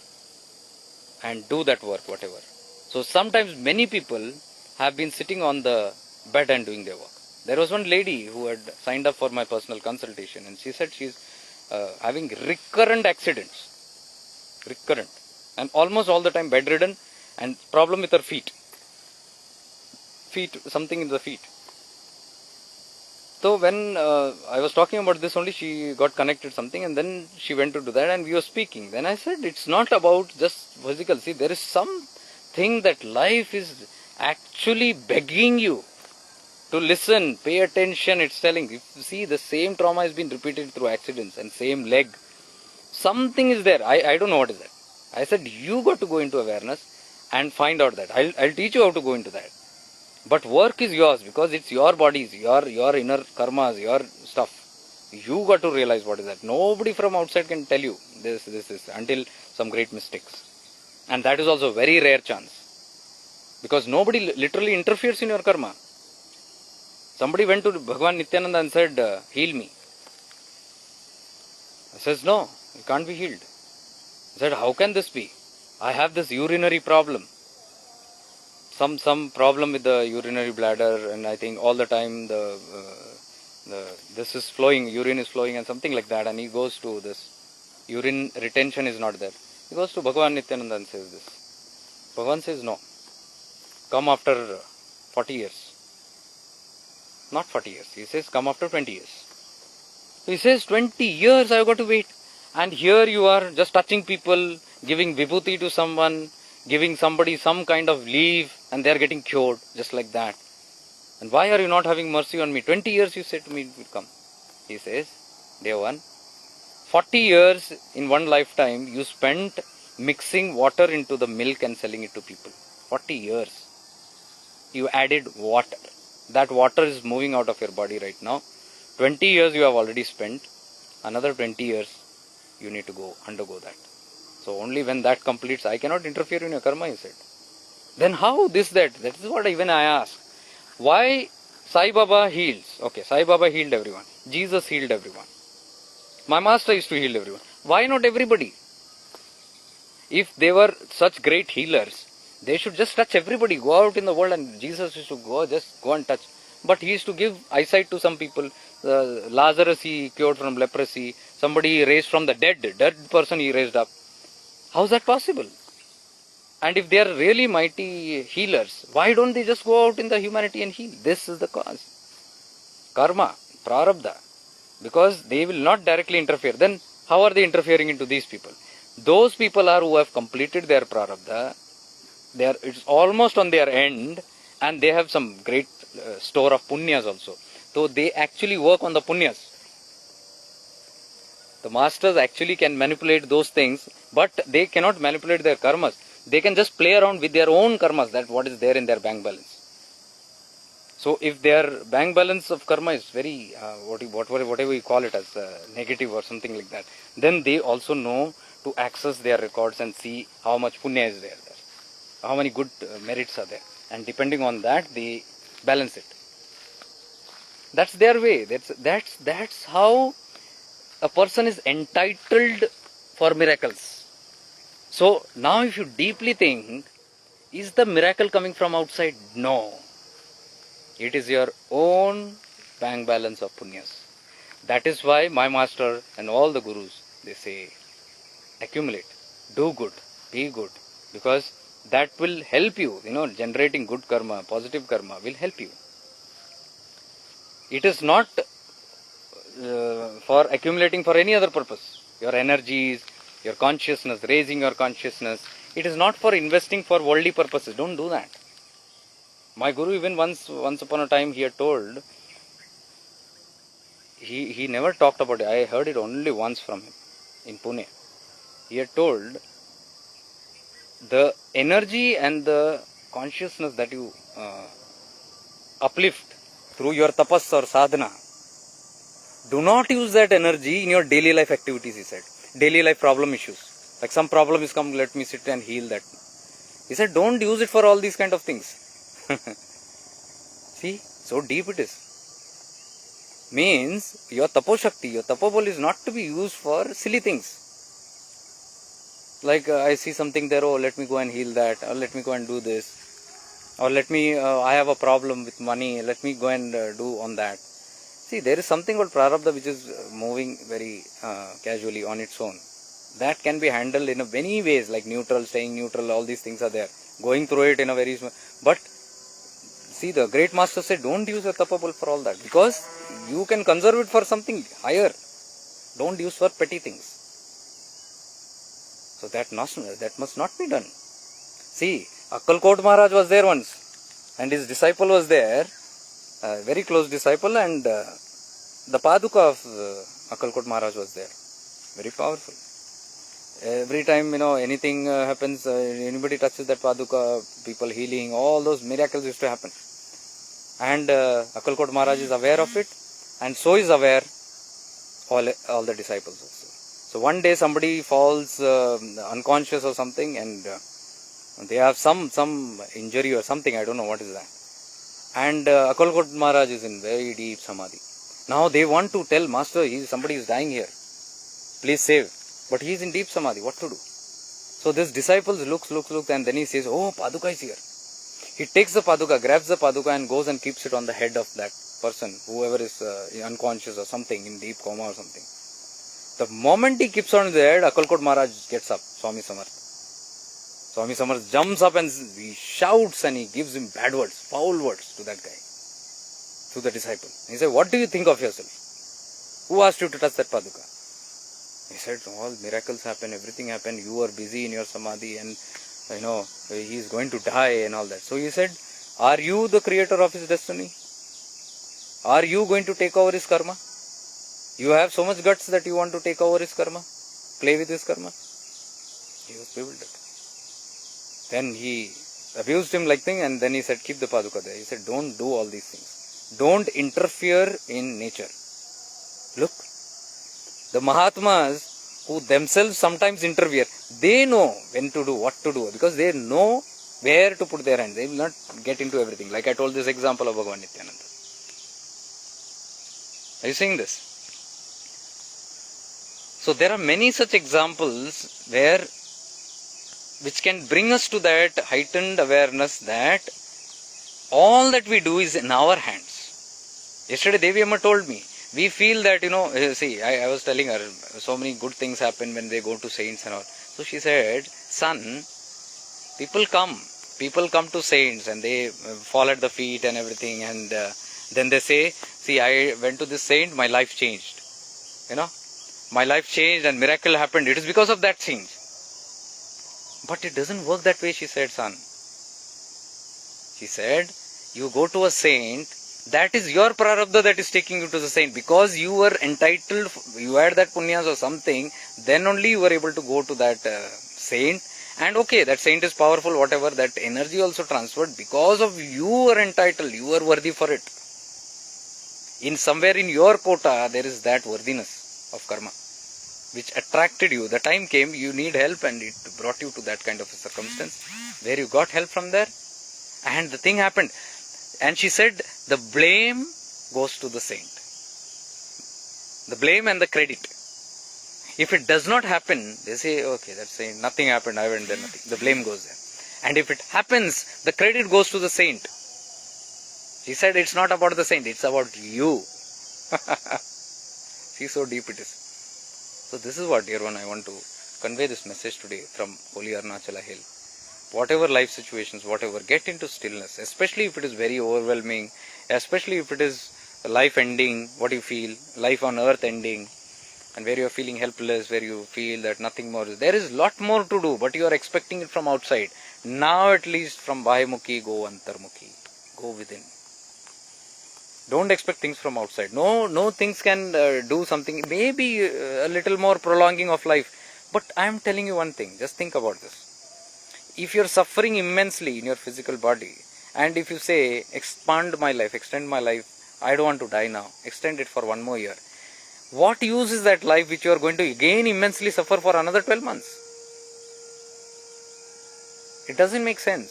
and do that work, whatever. So sometimes many people have been sitting on the bed and doing their work. There was one lady who had signed up for my personal consultation, and she said she's having recurrent accidents. Recurrent. And almost all the time bedridden, and problem with her feet. Something in the feet. So when I was talking about this only, she got connected something, and then she went to do that, and we were speaking. Then I said, it's not about just physical. See, there is something that life is actually begging you to listen, pay attention. It's telling. If you see, the same trauma has been repeated through accidents, and same leg. Something is there. I don't know what is that. I said, you got to go into awareness and find out that. I'll teach you how to go into that. But work is yours because it's your bodies, your inner karmas, your stuff. You got to realize what is that. Nobody from outside can tell you this until some great mistakes. And that is also a very rare chance. Because nobody literally interferes in your karma. Somebody went to Bhagavan Nityananda and said, heal me. He says, no, you can't be healed. He said, how can this be? I have this urinary problem. Some problem with the urinary bladder, and I think all the time this is flowing, urine is flowing and something like that, and he goes to this, urine retention is not there. He goes to Bhagavan Nityananda and says this. Bhagavan says, no, come after 40 years. Not 40 years, he says, come after 20 years. He says, 20 years I have got to wait. And here you are just touching people, giving vibhuti to someone, giving somebody some kind of leave, and they are getting cured, just like that. And why are you not having mercy on me? 20 years you said to me it will come. He says, day one, 40 years in one lifetime you spent mixing water into the milk and selling it to people. 40 years. You added water. That water is moving out of your body right now. 20 years you have already spent. Another 20 years you need to undergo that. So only when that completes, I cannot interfere in your karma, he said. Then how this, that? That is what even I ask. Why Sai Baba heals? Okay, Sai Baba healed everyone. Jesus healed everyone. My master used to heal everyone. Why not everybody? If they were such great healers, they should just touch everybody. Go out in the world, and Jesus used to just go and touch. But he used to give eyesight to some people. Lazarus he cured from leprosy. Somebody raised from the dead person he raised up. How is that possible? And if they are really mighty healers, why don't they just go out in the humanity and heal? This is the cause. Karma, prarabdha. Because they will not directly interfere. Then how are they interfering into these people? Those people are who have completed their prarabdha. It's almost on their end, and they have some great store of punyas also. So they actually work on the punyas. The masters actually can manipulate those things, but they cannot manipulate their karmas. They can just play around with their own karmas, that what is there in their bank balance. So if their bank balance of karma is very, whatever you call it as negative or something like that, then they also know to access their records and see how much punya is there, how many good merits are there. And depending on that, they balance it. That's their way. That's how a person is entitled for miracles. So now if you deeply think, is the miracle coming from outside? No. It is your own bank balance of punyas. That is why my master and all the gurus, they say, accumulate, do good, be good. Because that will help you, generating good karma, positive karma will help you. It is not for accumulating for any other purpose. Your energies, your consciousness, raising your consciousness. It is not for investing for worldly purposes. Don't do that. My guru even once upon a time he had told, he never talked about it. I heard it only once from him in Pune. He had told, the energy and the consciousness that you uplift through your tapas or sadhana, do not use that energy in your daily life activities, he said. Daily life problem issues. Like some problem is come, let me sit and heal that. He said, don't use it for all these kind of things. See, so deep it is. Means your tapo shakti, your tapobol is not to be used for silly things. Like I see something there, oh let me go and heal that, or let me go and do this, or let me, I have a problem with money, let me go and do on that. See, there is something called prarabdha which is moving very casually on its own. That can be handled in many ways, like neutral, staying neutral, all these things are there. Going through it in a very small, but see, the great master said, don't use a tapabal for all that, because you can conserve it for something higher. Don't use for petty things. So that must not be done. See, Akkalkot Maharaj was there once, and his disciple was there, a very close disciple, and the Paduka of Akkalkot Maharaj was there. Very powerful. Every time, anything happens, anybody touches that Paduka, people healing, all those miracles used to happen. And Akalkot Maharaj is aware of it, and so is aware all the disciples also. So one day somebody falls unconscious or something, and they have some injury or something, I don't know what is that. And Akalkot Maharaj is in very deep samadhi. Now they want to tell Master, somebody is dying here, please save. But he is in deep samadhi, what to do? So this disciple looks, and then he says, oh, Paduka is here. He takes the Paduka, grabs the Paduka and goes and keeps it on the head of that person, whoever is unconscious or something, in deep coma or something. The moment he keeps on the head, Akalkot Maharaj gets up, Swami Samarth. Swami Samarth jumps up and he shouts and he gives him bad words, foul words to that guy, to the disciple. He said, what do you think of yourself? Who asked you to touch that Paduka? He said, all miracles happen, everything happened, you are busy in your samadhi and he is going to die and all that. So he said, are you the creator of his destiny? Are you going to take over his karma? You have so much guts that you want to take over his karma, play with his karma? He was bewildered. Then he abused him like thing, and then he said, keep the Paduka there. He said, don't do all these things. Don't interfere in nature. Look, the Mahatmas who themselves sometimes interfere, they know when to do, what to do, because they know where to put their hand. They will not get into everything. Like I told this example of Bhagavan Nityananda. Are you seeing this? So there are many such examples which can bring us to that heightened awareness that all that we do is in our hands. Yesterday Devi Amma told me, we feel that, I was telling her, so many good things happen when they go to saints and all. So she said, son, people come to saints and they fall at the feet and everything, and then they say, see, I went to this saint, my life changed. My life changed and miracle happened. It is because of that change. But it doesn't work that way, she said, son. She said, you go to a saint, that is your prarabdha that is taking you to the saint. Because you were entitled, you had that punyas or something, then only you were able to go to that saint. And okay, that saint is powerful, whatever, that energy also transferred. Because of you were entitled, you were worthy for it. In somewhere in your quota, there is that worthiness of karma, which attracted you. The time came, you need help, and it brought you to that kind of a circumstance where you got help from there, and the thing happened. And she said, the blame goes to the saint. The blame and the credit. If it does not happen, they say, okay, that's saying nothing happened, I went there, nothing. The blame goes there. And if it happens, the credit goes to the saint. She said, it's not about the saint, it's about you. See, so deep it is. So this is what, dear one, I want to convey this message today from Holy Arunachala Hill. Whatever life situations, whatever, get into stillness, especially if it is very overwhelming, especially if it is life ending, what you feel, life on earth ending, and where you are feeling helpless, where you feel that nothing more is. There is lot more to do, but you are expecting it from outside. Now at least from Bahimukhi, go Antarmukhi, go within. Don't expect things from outside. No things can do something, maybe a little more prolonging of life. But I am telling you one thing, just think about this. If you are suffering immensely in your physical body, and if you say, expand my life, extend my life, I don't want to die now, extend it for one more year. What use is that life which you are going to again immensely suffer for another 12 months? It doesn't make sense.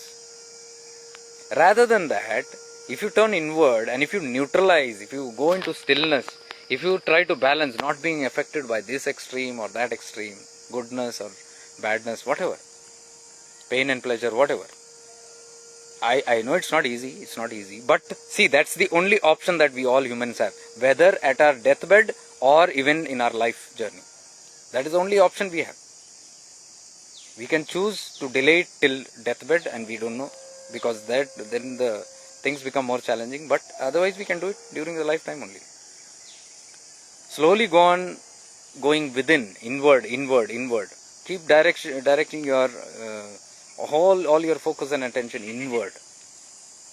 Rather than that, if you turn inward and if you neutralize, if you go into stillness, if you try to balance, not being affected by this extreme or that extreme, goodness or badness, whatever, pain and pleasure, whatever. I know it's not easy, but see, that's the only option that we all humans have, whether at our deathbed or even in our life journey. That is the only option we have. We can choose to delay it till deathbed, and we don't know, because then the things become more challenging, but otherwise we can do it during the lifetime only. Slowly go on going within, inward. Keep directing your all your focus and attention inward,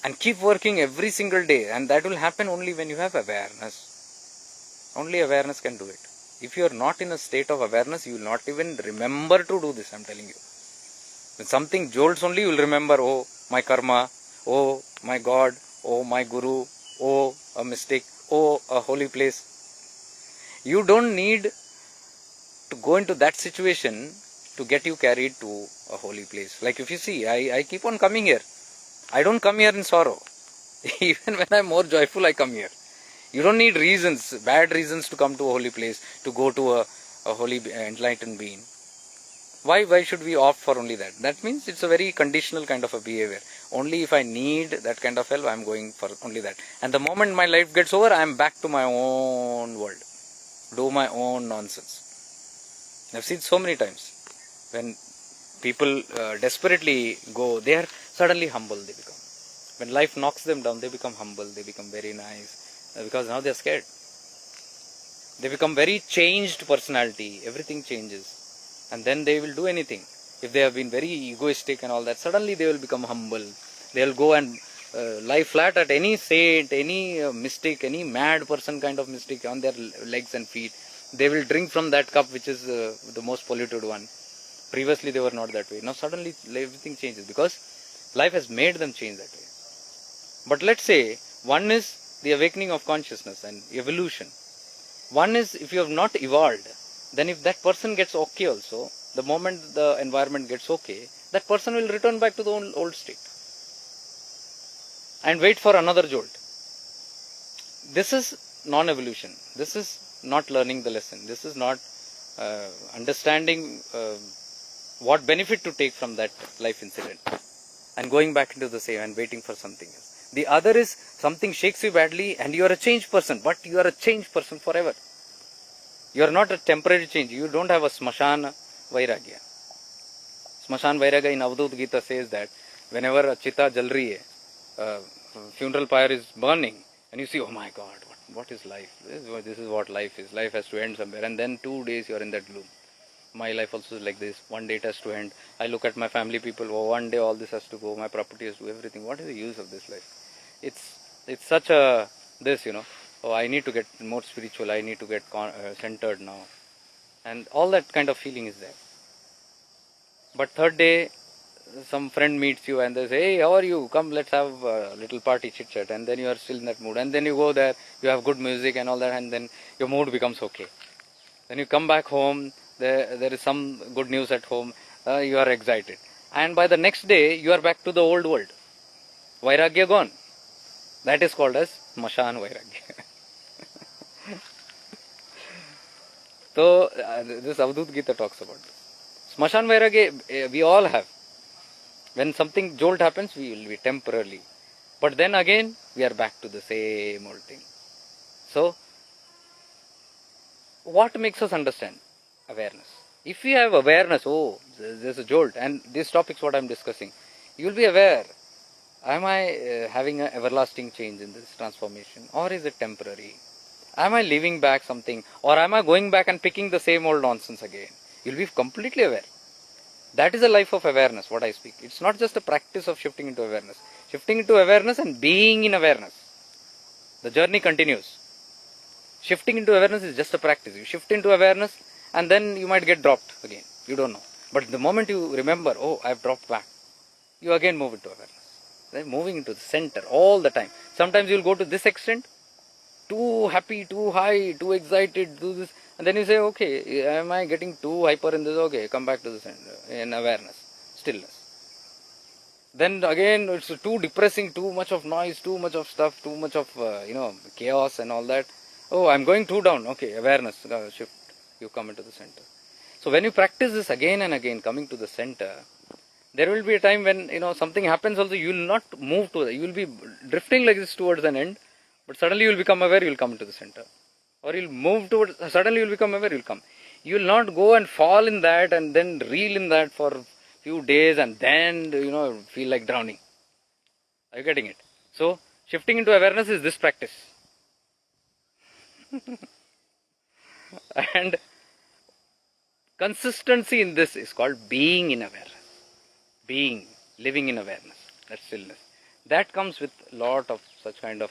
and keep working every single day, and that will happen only when you have awareness. Only awareness can do it. If you are not in a state of awareness, you will not even remember to do this, I am telling you. When something jolts only, you will remember, oh, my karma, oh, my God, oh my guru, oh a mistake, oh a holy place. You don't need to go into that situation to get you carried to a holy place. Like if you see, I keep on coming here. I don't come here in sorrow. Even when I'm more joyful, I come here. You don't need reasons, bad reasons to come to a holy place, to go to a holy enlightened being. Why should we opt for only that? That means it's a very conditional kind of a behavior. Only if I need that kind of help, I'm going for only that. And the moment my life gets over, I'm back to my own world. Do my own nonsense. I've seen so many times when people desperately go, they are suddenly humble, they become. When life knocks them down, they become humble, they become very nice, because now they're scared. They become very changed personality, everything changes. And then they will do anything. If they have been very egoistic and all that, suddenly they will become humble. They will go and lie flat at any saint, any mystic, any mad person kind of mystic on their legs and feet. They will drink from that cup which is the most polluted one. Previously they were not that way. Now suddenly everything changes because life has made them change that way. But let's say one is the awakening of consciousness and evolution. One is if you have not evolved, then if that person gets okay also, the moment the environment gets okay, that person will return back to the old state and wait for another jolt. This is non-evolution. This is not learning the lesson. This is not understanding what benefit to take from that life incident and going back into the same and waiting for something else. The other is something shakes you badly and you are a changed person, but you are a changed person forever. You are not a temporary change. You don't have a Smashan Vairagya. Smashan Vairagya in Avadut Gita says that whenever a chitta jal rahi hai, funeral pyre is burning, and you see, oh my God, what is life? This is what life is. Life has to end somewhere. And then 2 days you are in that gloom. My life also is like this. One day it has to end. I look at my family people. Oh, one day all this has to go. My property has to go. Everything. What is the use of this life? It's such a this, oh, I need to get more spiritual, I need to get centered now. And all that kind of feeling is there. But third day, some friend meets you and they say, hey, how are you? Come, let's have a little party, chit chat. And then you are still in that mood. And then you go there, you have good music and all that, and then your mood becomes okay. Then you come back home, there is some good news at home, you are excited. And by the next day, you are back to the old world. Vairagya gone. That is called as Smashan Vairagya. So, this Avadut Gita talks about this. Smashan Vairagya, we all have. When something jolt happens, we will be temporarily. But then again, we are back to the same old thing. So, what makes us understand? Awareness. If we have awareness, oh, there's a jolt, and this topic is what I am discussing, you will be aware. Am I having an everlasting change in this transformation, or is it temporary? Am I leaving back something, or am I going back and picking the same old nonsense again? You'll be completely aware. That is a life of awareness, what I speak. It's not just a practice of shifting into awareness. Shifting into awareness and being in awareness. The journey continues. Shifting into awareness is just a practice. You shift into awareness and then you might get dropped again. You don't know. But the moment you remember, oh, I've dropped back, you again move into awareness. Then moving into the center all the time. Sometimes you'll go to this extent, too happy, too high, too excited, do this. And then you say, okay, am I getting too hyper in this? Okay, come back to the center, in awareness, stillness. Then again, it's too depressing, too much of noise, too much of stuff, too much of, chaos and all that. Oh, I'm going too down. Okay, awareness, shift. You come into the center. So when you practice this again and again, coming to the center, there will be a time when, something happens also, you will not move to it. You will be drifting like this towards an end, but suddenly you will become aware, you will come into the center. Or you'll move towards, suddenly you will become aware, you will come. You will not go and fall in that and then reel in that for a few days and then, feel like drowning. Are you getting it? So, shifting into awareness is this practice. And consistency in this is called being in awareness. Being, living in awareness, that stillness. That comes with lot of such kind of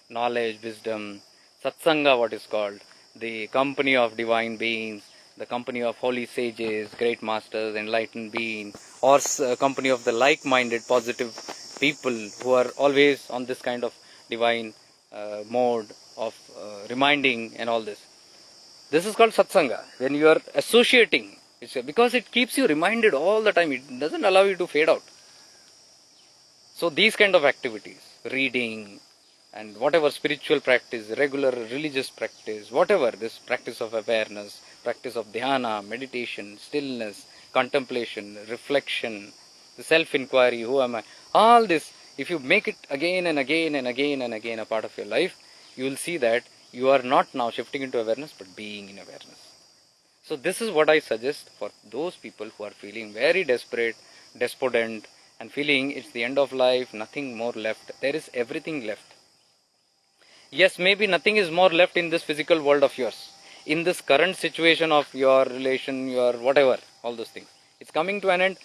knowledge, wisdom, satsanga, what is called, the company of divine beings, the company of holy sages, great masters, enlightened beings, or company of the like-minded, positive people who are always on this kind of divine mode of reminding and all this. This is called satsanga. When you are associating, because it keeps you reminded all the time. It doesn't allow you to fade out. So these kind of activities, reading and whatever spiritual practice, regular religious practice, whatever, this practice of awareness, practice of dhyana, meditation, stillness, contemplation, reflection, the self-inquiry, who am I? All this, if you make it again and again and again and again a part of your life, you will see that you are not now shifting into awareness, but being in awareness. So this is what I suggest for those people who are feeling very desperate, despondent, and feeling it's the end of life, nothing more left. There is everything left. Yes, maybe nothing is more left in this physical world of yours. In this current situation of your relation, your whatever, all those things. It's coming to an end.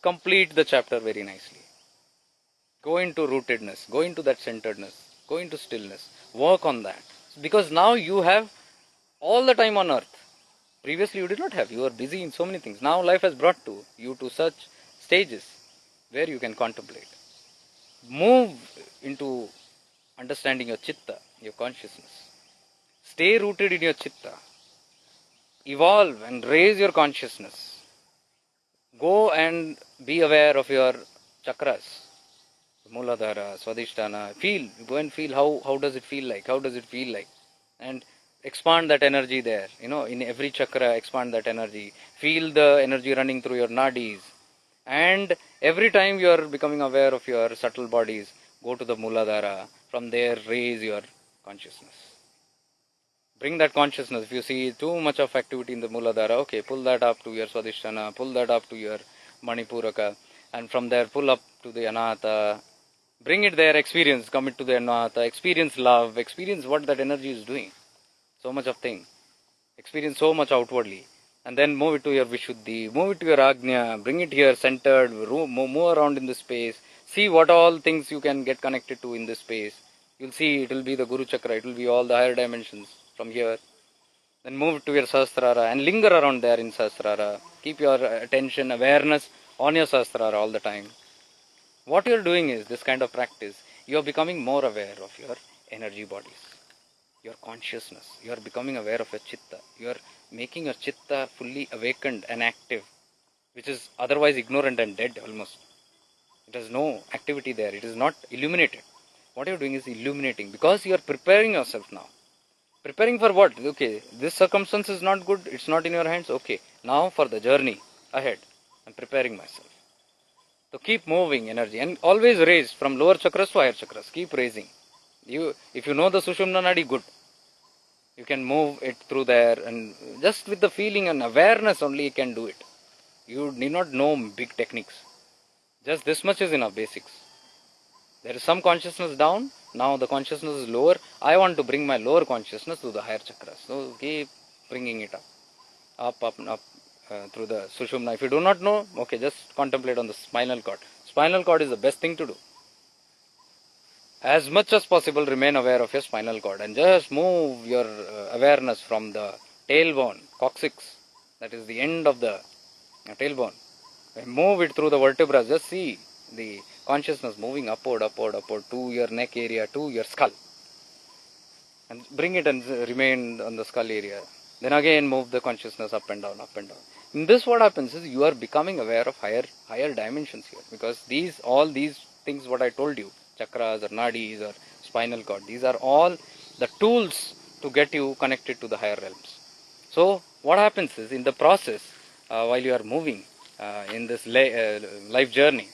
Complete the chapter very nicely. Go into rootedness, go into that centeredness, go into stillness. Work on that. Because now you have all the time on earth. Previously you did not have. You were busy in so many things. Now life has brought you to such stages where you can contemplate. Move into understanding your chitta, your consciousness. Stay rooted in your chitta. Evolve and raise your consciousness. Go and be aware of your chakras. Muladhara, Swadhisthana. Feel. Go and feel how does it feel like? How does it feel like? And expand that energy there. In every chakra, expand that energy. Feel the energy running through your nadis. And every time you are becoming aware of your subtle bodies, go to the Muladhara. From there, raise your consciousness. Bring that consciousness. If you see too much of activity in the Muladhara, okay, pull that up to your Swadhisthana, pull that up to your Manipuraka, and from there, pull up to the Anahata. Bring it there, experience, commit to the Anahata, experience love, experience what that energy is doing. So much of thing. Experience so much outwardly. And then move it to your Vishuddhi, move it to your Agnya, bring it here centered, move around in this space. See what all things you can get connected to in this space. You'll see it will be the Guru Chakra, it will be all the higher dimensions from here. Then move it to your Sahasrara and linger around there in Sahasrara. Keep your attention, awareness on your Sahasrara all the time. What you're doing is this kind of practice. You're becoming more aware of your energy bodies, your consciousness. You're becoming aware of your chitta. You're making your chitta fully awakened and active, which is otherwise ignorant and dead almost. It has no activity there. It is not illuminated. What you're doing is illuminating because you're preparing yourself now. Preparing for what? Okay, this circumstance is not good. It's not in your hands. Okay, now for the journey ahead. I'm preparing myself. So keep moving energy and always raise from lower chakras to higher chakras. Keep raising. If you know the Sushumna Nadi, good. You can move it through there and just with the feeling and awareness only you can do it. You need not know big techniques. Just this much is enough, basics. There is some consciousness down. Now the consciousness is lower. I want to bring my lower consciousness to the higher chakras. So keep bringing it up, through the Sushumna. If you do not know, okay, just contemplate on the spinal cord. Spinal cord is the best thing to do. As much as possible, remain aware of your spinal cord and just move your awareness from the tailbone, coccyx, that is the end of the tailbone. Move it through the vertebrae. Just see the consciousness moving upward to your neck area, to your skull. And bring it and remain on the skull area. Then again move the consciousness up and down. In this what happens is you are becoming aware of higher dimensions here. Because all these things what I told you, chakras or nadis or spinal cord, these are all the tools to get you connected to the higher realms. So what happens is in the process, while you are moving in this life journey,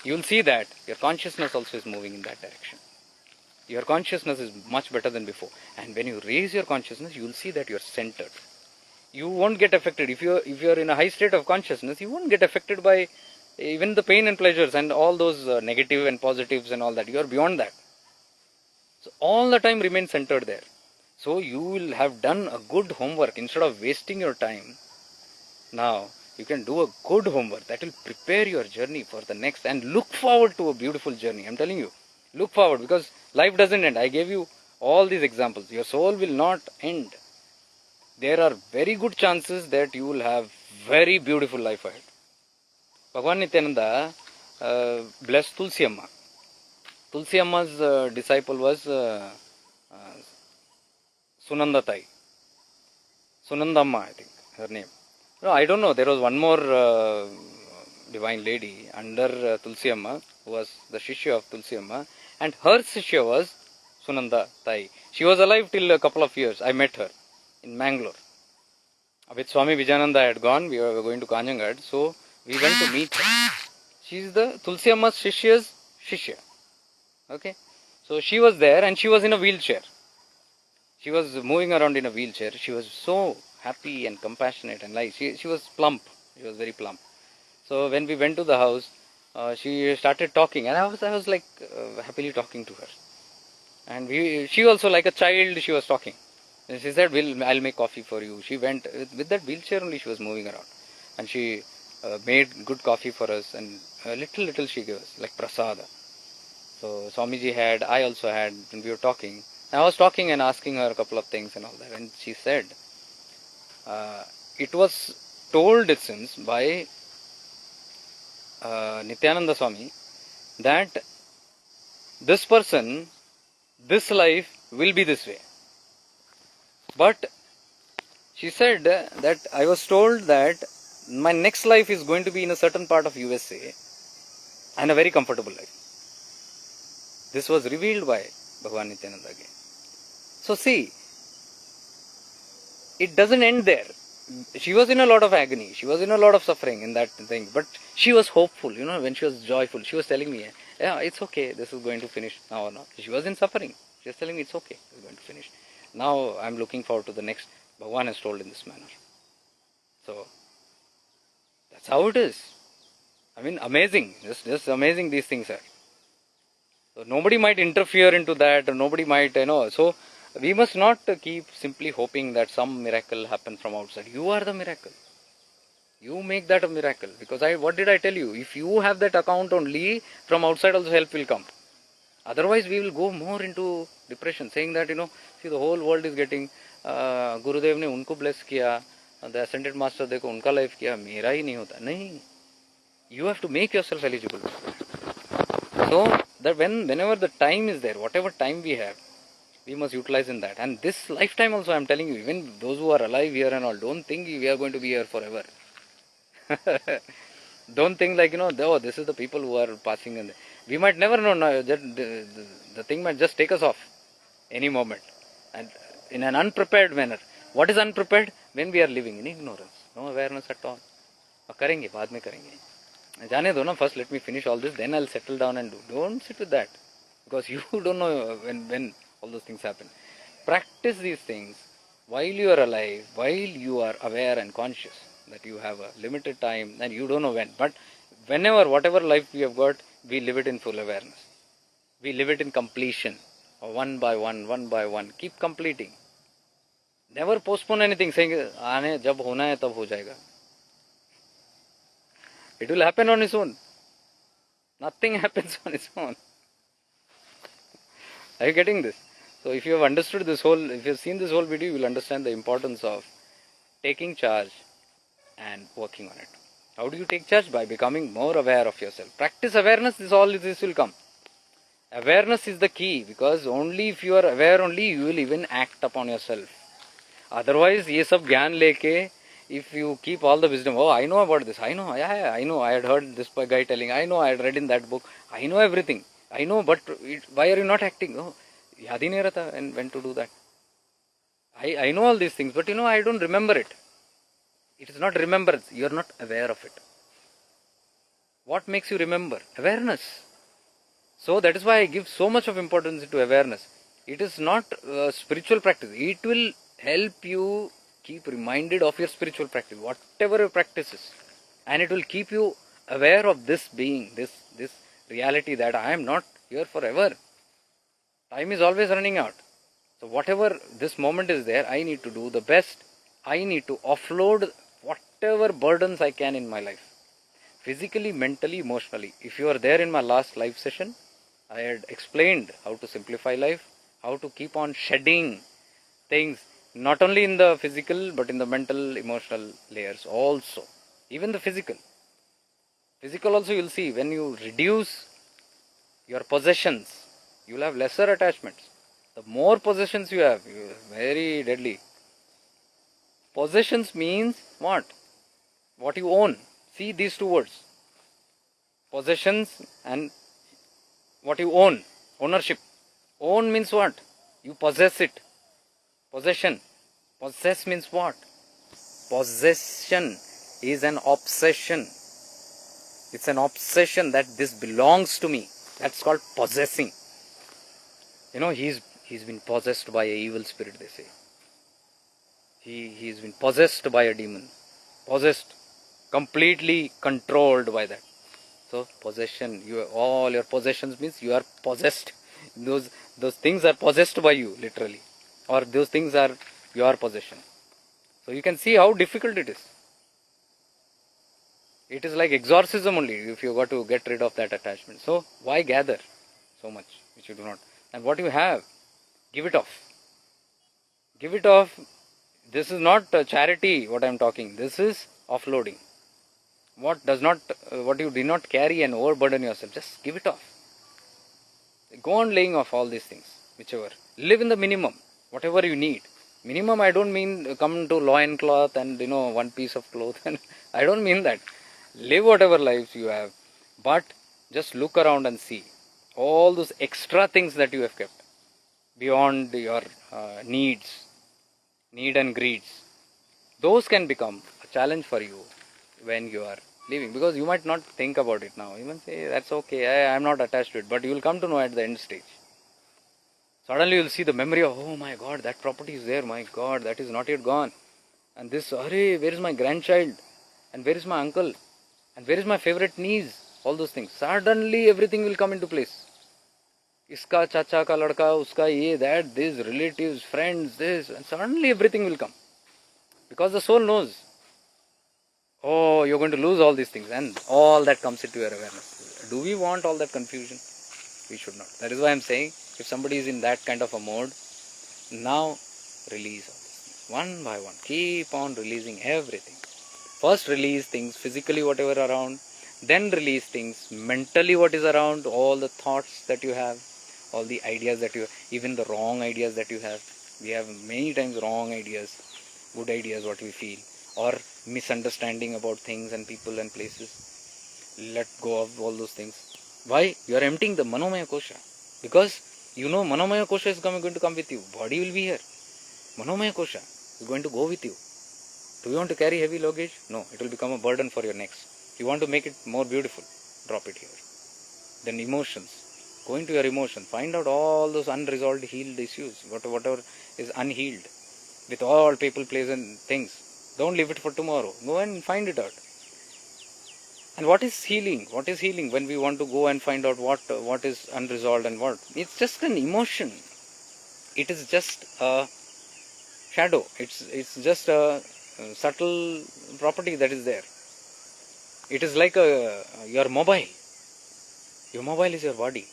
you will see that your consciousness also is moving in that direction. Your consciousness is much better than before. And when you raise your consciousness, you will see that you are centered. You won't get affected. If you are in a high state of consciousness, you won't get affected by even the pain and pleasures and all those negative and positives and all that. You are beyond that. So all the time remain centered there. So you will have done a good homework instead of wasting your time. Now you can do a good homework that will prepare your journey for the next and look forward to a beautiful journey. I'm telling you, look forward because life doesn't end. I gave you all these examples. Your soul will not end. There are very good chances that you will have very beautiful life ahead. Bhagavan Nityananda blessed Tulsi Amma. Tulsi Amma's disciple was uh, Sunandatai. Sunandamma, I think, her name. No, I don't know. There was one more divine lady under Tulsi Amma, who was the Shishya of Tulsi Amma, and her Shishya was Sunanda Tai. She was alive till a couple of years. I met her in Mangalore. With Swami Vijayananda I had gone, we were going to Kanjangad, so we went to meet her. She is the Tulsi Amma's Shishya's Shishya. Okay? So she was there and she was in a wheelchair. She was moving around in a wheelchair. She was so happy and compassionate and nice. She was plump. She was very plump. So when we went to the house, she started talking, and I was like happily talking to her. And she also, like a child, she was talking. And she said, I'll make coffee for you. She went with that wheelchair only. She was moving around, and she made good coffee for us, and little she gave us, like prasada. So Swamiji had, I also had, and we were talking. I was talking and asking her a couple of things and all that, and she said, it was told, it seems, by Nityananda Swami that this person, this life will be this way. But she said that I was told that my next life is going to be in a certain part of USA and a very comfortable life. This was revealed by Bhagavan Nityananda again. So see, it doesn't end there. She was in a lot of agony. She was in a lot of suffering in that thing. But she was hopeful, when she was joyful. She was telling me, yeah, it's okay. This is going to finish now or not. She was in suffering. She was telling me, it's okay. It's going to finish. Now I'm looking forward to the next. Bhagavan has told in this manner. So that's how it is. I mean, amazing. Just amazing these things are. So nobody might interfere into that. Or nobody might, So we must not keep simply hoping that some miracle happens from outside. You are the miracle. You make that a miracle. Because what did I tell you? If you have that account only, from outside also help will come. Otherwise we will go more into depression, saying that, see, the whole world is getting, Gurudev ne unko bless kiya, the ascended master dekho unka life kiya, mera hi nahi hota. Nahi. You have to make yourself eligible. So that whenever the time is there, whatever time we have, we must utilize in that. And this lifetime also, I am telling you, even those who are alive here and all, don't think we are going to be here forever. Don't think like, oh, this is the people who are passing in. We might never know. The thing might just take us off any moment. And in an unprepared manner. What is unprepared? When we are living in ignorance. No awareness at all. Karenge, baad mein karenge. Jaane do na, first let me finish all this, then I'll settle down and do. Don't sit with that. Because you don't know when all those things happen. Practice these things while you are alive, while you are aware and conscious that you have a limited time and you don't know when. But whenever, whatever life we have got, we live it in full awareness. We live it in completion. One by one. Keep completing. Never postpone anything, saying, aane jab hona hai tab ho jayega. It will happen on its own. Nothing happens on its own. Are you getting this? So if you have understood this whole, if you have seen this whole video, you will understand the importance of taking charge and working on it. How do you take charge? By becoming more aware of yourself. Practice awareness, this will come. Awareness is the key, because only if you are aware only, you will even act upon yourself. Otherwise, ye sab gyan leke, if you keep all the wisdom, oh, I know about this, I know, I know, I had heard this guy telling, I know, I had read in that book, I know everything, I know, but why are you not acting? Oh, yaad hi nahi rehta, and when to do that. I know all these things, but I don't remember it. It is not remembrance, you are not aware of it. What makes you remember? Awareness. So that is why I give so much of importance to awareness. It is not spiritual practice. It will help you keep reminded of your spiritual practice, whatever your practice is. And it will keep you aware of this being, this reality that I am not here forever. Time is always running out. So whatever this moment is there, I need to do the best. I need to offload whatever burdens I can in my life. Physically, mentally, emotionally. If you are there in my last live session, I had explained how to simplify life, how to keep on shedding things, not only in the physical, but in the mental, emotional layers also. Even the physical. Physical also, you'll see, when you reduce your possessions, You will have lesser attachments. The more possessions you have, very deadly. Possessions means what? What you own. See these two words. Possessions and what you own. Ownership. Own means what? You possess it. Possession. Possess means what? Possession is an obsession. It's an obsession that this belongs to me. That's called possessing. He's been possessed by an evil spirit, they say. He's been possessed by a demon. Possessed. Completely controlled by that. So possession, all your possessions means you are possessed. Those things are possessed by you, literally. Or those things are your possession. So you can see how difficult it is. It is like exorcism only if you got to get rid of that attachment. So why gather so much which you do not? And what you have, give it off. Give it off. This is not charity what I am talking. This is offloading. What you did not carry and overburden yourself, just give it off. Go on laying off all these things, whichever. Live in the minimum, whatever you need. Minimum, I don't mean come to loincloth and one piece of cloth. I don't mean that. Live whatever lives you have, but just look around and see all those extra things that you have kept beyond your needs, need and greeds. Those can become a challenge for you when you are living, because you might not think about it now. You might say, that's okay, I am not attached to it, but you will come to know at the end stage. Suddenly you will see the memory of, oh my God, that property is there, my God, that is not yet gone. And this, where is my grandchild? And where is my uncle? And where is my favorite niece? All those things. Suddenly everything will come into place. Iska chacha ka ladka, uska ye, that, this, relatives, friends, this, and suddenly everything will come. Because the soul knows, oh, you're going to lose all these things, and all that comes into your awareness. Do we want all that confusion? We should not. That is why I'm saying, if somebody is in that kind of a mode, now release all these things. One by one. Keep on releasing everything. First release things physically, whatever around. Then release things mentally, what is around, all the thoughts that you have, all the ideas that you have, even the wrong ideas that you have. We have many times wrong ideas, good ideas, what we feel, or misunderstanding about things and people and places. Let go of all those things. Why? You are emptying the Manomaya Kosha. Because Manomaya Kosha is going to come with you. Body will be here. Manomaya Kosha is going to go with you. Do you want to carry heavy luggage? No, it will become a burden for your necks. You want to make it more beautiful? Drop it here. Then emotions. Go into your emotion. Find out all those unresolved, healed issues. Whatever is unhealed. With all people, place and things. Don't leave it for tomorrow. Go and find it out. And what is healing? What is healing when we want to go and find out what is unresolved and what? It's just an emotion. It is just a shadow. It's just a subtle property that is there. It is like your mobile. Your mobile is your body.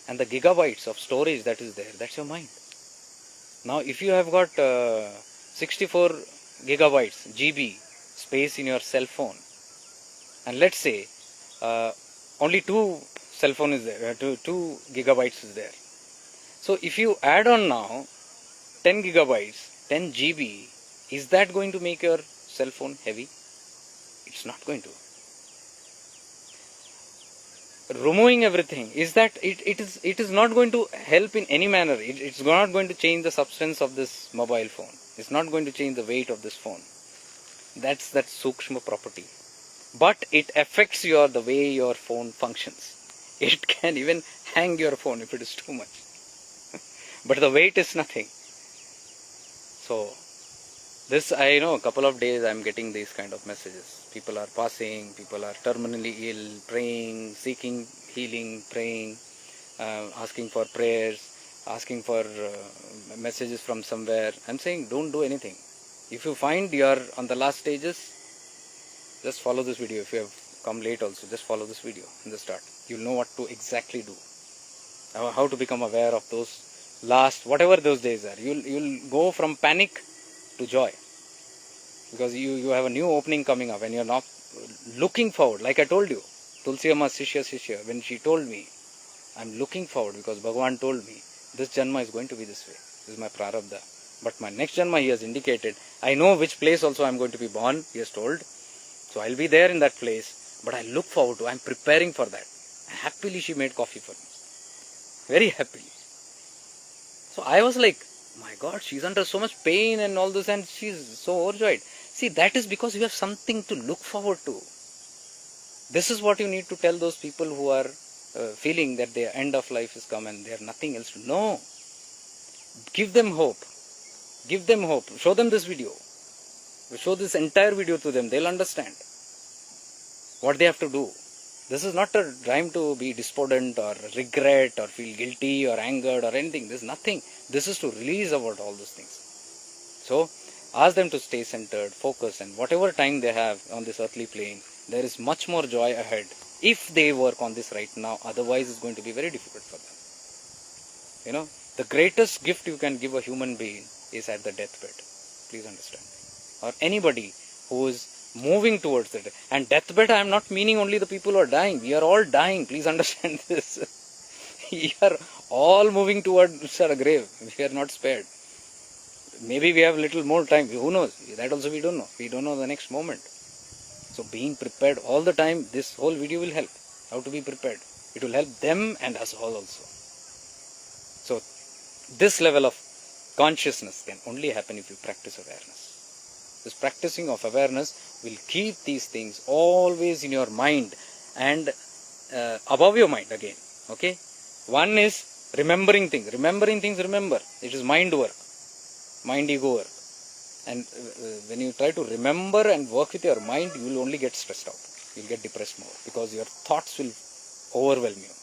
And the gigabytes of storage that is there, that's your mind. Now if you have got 64 gigabytes, GB space in your cell phone, and let's say only 2 cell phone is there, 2 gigabytes is there. So if you add on now 10 gigabytes, 10 GB, is that going to make your cell phone heavy? It's not going to. Removing everything, is that it is not going to help in any manner. It's not going to change the substance of this mobile phone. It's not going to change the weight of this phone. That's that sukshma property. But it affects the way your phone functions. It can even hang your phone if it is too much. But the weight is nothing. So this, I know, a couple of days I'm getting these kind of messages. People are passing, people are terminally ill, praying, seeking healing, praying, asking for prayers, asking for messages from somewhere. I'm saying don't do anything. If you find you're on the last stages, just follow this video. If you have come late also, just follow this video in the start. You'll know what to exactly do. How to become aware of those last, whatever those days are. You'll go from panic to joy, because you have a new opening coming up and you're not looking forward. Like I told you, Tulsi Amma Shishya, when she told me, I'm looking forward because Bhagavan told me this Janma is going to be this way. This is my Prarabdha. But my next Janma, he has indicated. I know which place also I'm going to be born, he has told. So I'll be there in that place. But I look forward to, I'm preparing for that. Happily she made coffee for me. Very happily. So I was like, my God, she's under so much pain and all this and she's so overjoyed. See, that is because you have something to look forward to. This is what you need to tell those people who are feeling that their end of life is come and they have nothing else to know. Give them hope. Give them hope. Show them this video. Show this entire video to them. They'll understand what they have to do. This is not a time to be despondent or regret or feel guilty or angered or anything. This is nothing. This is to release about all those things. So, ask them to stay centered, focus, and whatever time they have on this earthly plane, there is much more joy ahead if they work on this right now. Otherwise, it's going to be very difficult for them. You know, the greatest gift you can give a human being is at the deathbed. Please understand. Or anybody who is moving towards it. And deathbed, I am not meaning only the people who are dying. We are all dying. Please understand this. We are all moving towards our grave. We are not spared. Maybe we have a little more time. Who knows? That also we don't know. We don't know the next moment. So being prepared all the time, this whole video will help. How to be prepared. It will help them and us all also. So this level of consciousness can only happen if you practice awareness. This practicing of awareness will keep these things always in your mind and above your mind again. Okay? One is remembering things. Remembering things, remember. It is mind work. Mind ego work. And when you try to remember and work with your mind, you will only get stressed out. You will get depressed more because your thoughts will overwhelm you.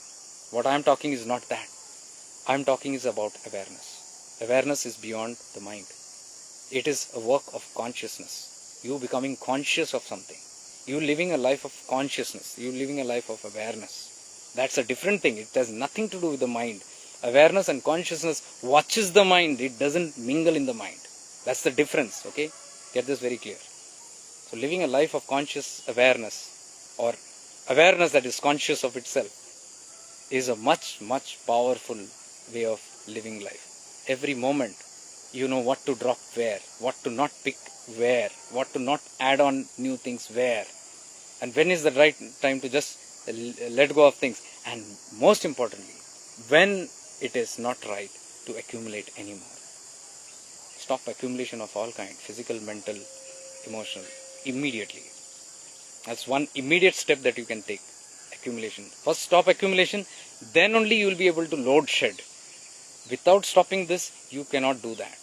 What I am talking is not that. I am talking is about awareness. Awareness is beyond the mind. It is a work of consciousness. You becoming conscious of something. You living a life of consciousness. You living a life of awareness. That's a different thing. It has nothing to do with the mind. Awareness and consciousness watches the mind. It doesn't mingle in the mind. That's the difference. Okay? Get this very clear. So living a life of conscious awareness or awareness that is conscious of itself is a much, much powerful way of living life. Every moment you know what to drop where, what to not pick where, what to not add on new things where, and when is the right time to just let go of things, and most importantly, when it is not right to accumulate anymore. Stop accumulation of all kinds, physical, mental, emotional, immediately. That's one immediate step that you can take, accumulation. First stop accumulation, then only you will be able to load shed. Without stopping this, you cannot do that.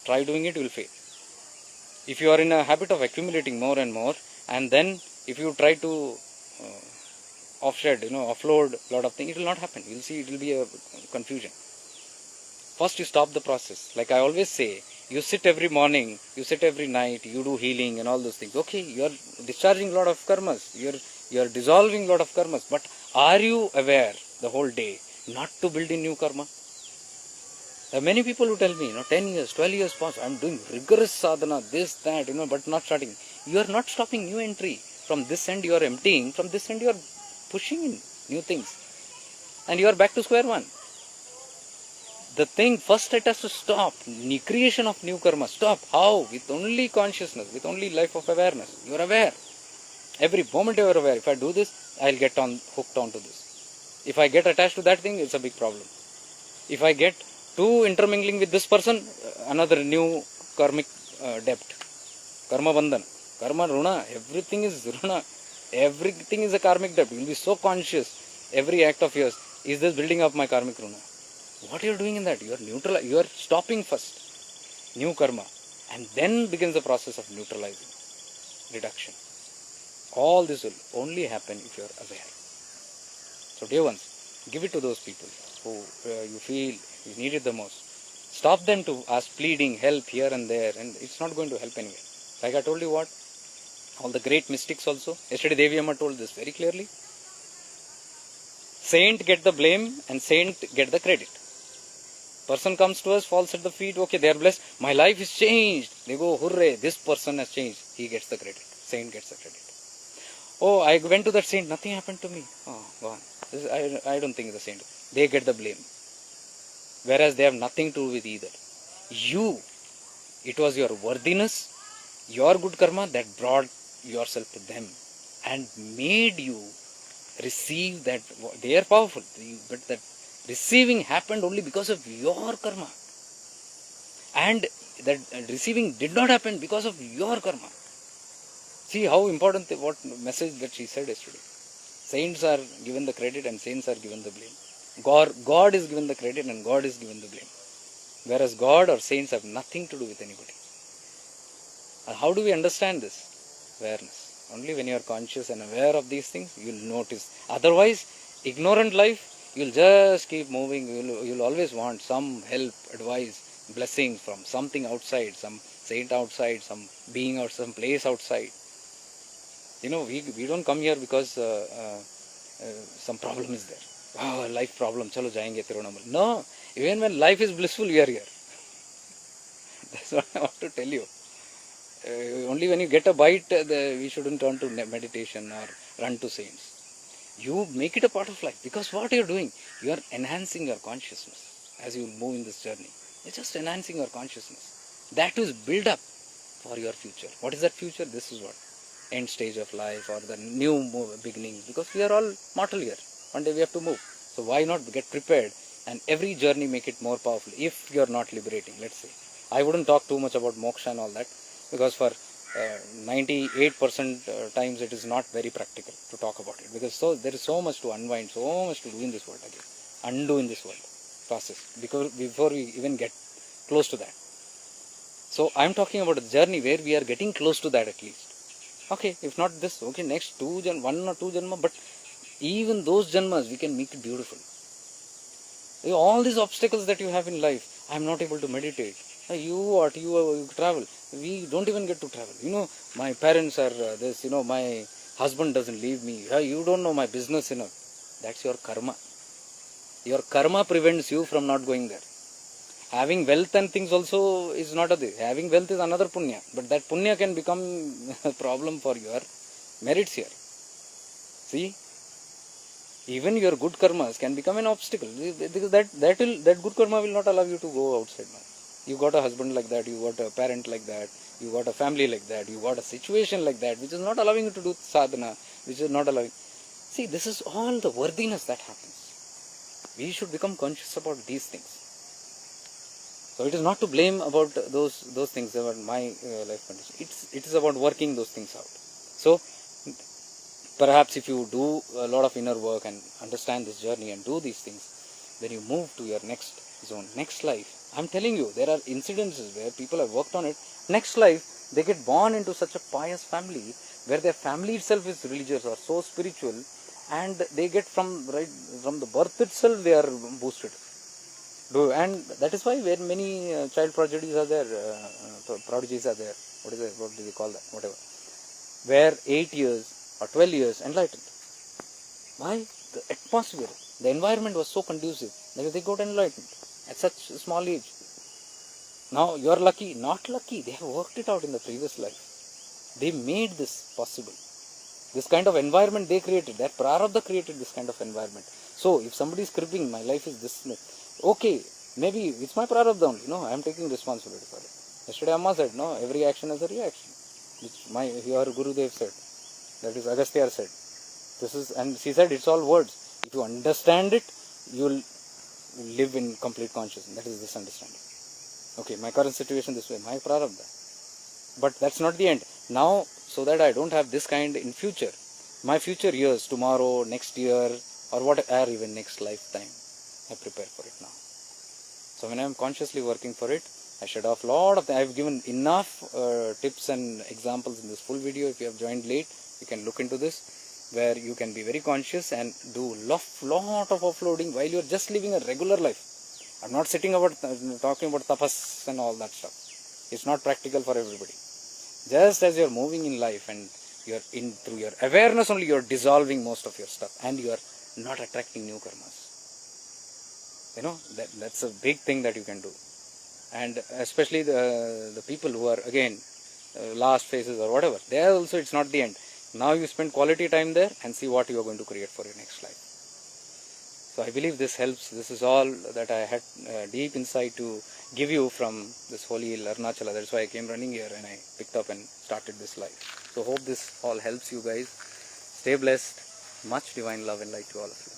Try doing it, you will fail. If you are in a habit of accumulating more and more, and then if you try to offshed, offload a lot of things, it will not happen. You will see it will be a confusion. First you stop the process. Like I always say, you sit every morning, you sit every night, you do healing and all those things. Okay, you are discharging a lot of karmas, you are dissolving a lot of karmas, but are you aware the whole day not to build in new karma? There are many people who tell me, 10 years, 12 years past, I am doing rigorous sadhana, this, that, but not starting. You are not stopping new entry. From this end you are emptying, from this end you are pushing in new things. And you are back to square one. The thing, first it has to stop. Creation of new karma. Stop. How? With only consciousness, with only life of awareness. You are aware. Every moment you are aware. If I do this, I will get hooked onto this. If I get attached to that thing, it's a big problem. If I get too intermingling with this person, another new karmic debt. Karma bandhan. Karma runa. Everything is runa. Everything is a karmic debt. You will be so conscious. Every act of yours. Is this building up my karmic runa? What you are doing in that? You are neutral. You are stopping first. New karma. And then begins the process of neutralizing. Reduction. All this will only happen if you are aware. So dear ones, give it to those people who you feel you need it the most. Stop them to ask pleading help here and there, and it's not going to help anyway. Like I told you what? All the great mystics also. Yesterday Devi Amma told this very clearly. Saint get the blame and saint get the credit. Person comes to us, falls at the feet, okay, they are blessed. My life is changed. They go, hooray, this person has changed. He gets the credit. Saint gets the credit. Oh, I went to that saint, nothing happened to me. Oh, gone. I don't think the saint. they get the blame. Whereas they have nothing to do with either. It was your worthiness, your good karma that brought yourself to them and made you receive that. They are powerful, but that receiving happened only because of your karma. And that receiving did not happen because of your karma. See how important, what message that she said yesterday. Saints are given the credit and saints are given the blame. God is given the credit and God is given the blame. Whereas God or saints have nothing to do with anybody. How do we understand this? Awareness. Only when you are conscious and aware of these things, you will notice. Otherwise, ignorant life, you will just keep moving. You will always want some help, advice, blessings from something outside, some saint outside, some being or some place outside. We don't come here because some problem is there. Oh, life problem, chalo jayenge Tirunamal. No, even when life is blissful, we are here. That's what I want to tell you. Only when you get a bite, we shouldn't turn to meditation or run to saints. You make it a part of life, because what you are doing, you are enhancing your consciousness as you move in this journey. You are just enhancing your consciousness. That is build up for your future. What is that future? This is what end stage of life or the new beginning, because we are all mortal here. One day we have to move. So why not get prepared and every journey make it more powerful if you are not liberating, let's say. I wouldn't talk too much about moksha and all that, because for 98% times it is not very practical to talk about it, because there is so much to unwind, so much to do in this world again, undo in this world process, because before we even get close to that. So I am talking about a journey where we are getting close to that at least. Okay, if not this, okay, next 1 or 2 janma, but even those janmas we can make it beautiful. All these obstacles that you have in life, I am not able to meditate. You travel. We don't even get to travel. My parents are this, my husband doesn't leave me. You don't know my business, That's your karma. Your karma prevents you from not going there. Having wealth and things also is not a thing. Having wealth is another punya. But that punya can become a problem for your merits here. See? Even your good karmas can become an obstacle. Because that good karma will not allow you to go outside now. You got a husband like that, you got a parent like that, you got a family like that, you got a situation like that, which is not allowing you to do sadhana, which is not allowing. See, this is all the worthiness that happens. We should become conscious about these things. So it is not to blame about those things about my life condition. It is about working those things out. So perhaps if you do a lot of inner work and understand this journey and do these things, then you move to your next zone, next life. I'm telling you, there are incidences where people have worked on it. Next life, they get born into such a pious family where their family itself is religious or so spiritual, and they get from the birth itself they are boosted. And that is why where many child prodigies are there, What do they call that? Whatever. Where 8 years or 12 years enlightened. Why? The atmosphere, the environment was so conducive that they got enlightened at such a small age. Now you are lucky, not lucky. They have worked it out in the previous life. They made this possible. This kind of environment they created. That prarabdha created this kind of environment. So if somebody is cribbing, my life is this. Okay, maybe it's my prarabdha only. I am taking responsibility for it. Yesterday Amma said, every action has a reaction. Which your Gurudev said. That is Agastya said. And she said it's all words. If you understand it, you will live in complete consciousness. That is this understanding. Okay, my current situation this way, my prarabdha. But that's not the end. Now, so that I don't have this kind in future, my future years, tomorrow, next year, or even next lifetime, I prepare for it now. So when I am consciously working for it, I shed off a lot of things. I have given enough tips and examples in this full video. If you have joined late, you can look into this, where you can be very conscious and do lot of offloading while you are just living a regular life. I am not talking about tapas and all that stuff. It's not practical for everybody. Just as you are moving in life and through your awareness only, you are dissolving most of your stuff and you are not attracting new karmas. That's a big thing that you can do. And especially the people who are again last phases or whatever, there also it's not the end. Now you spend quality time there and see what you are going to create for your next life. So I believe this helps. This is all that I had deep inside to give you from this holy hill Arunachala. That's why I came running here and I picked up and started this live. So hope this all helps you guys. Stay blessed. Much divine love and light to all of you.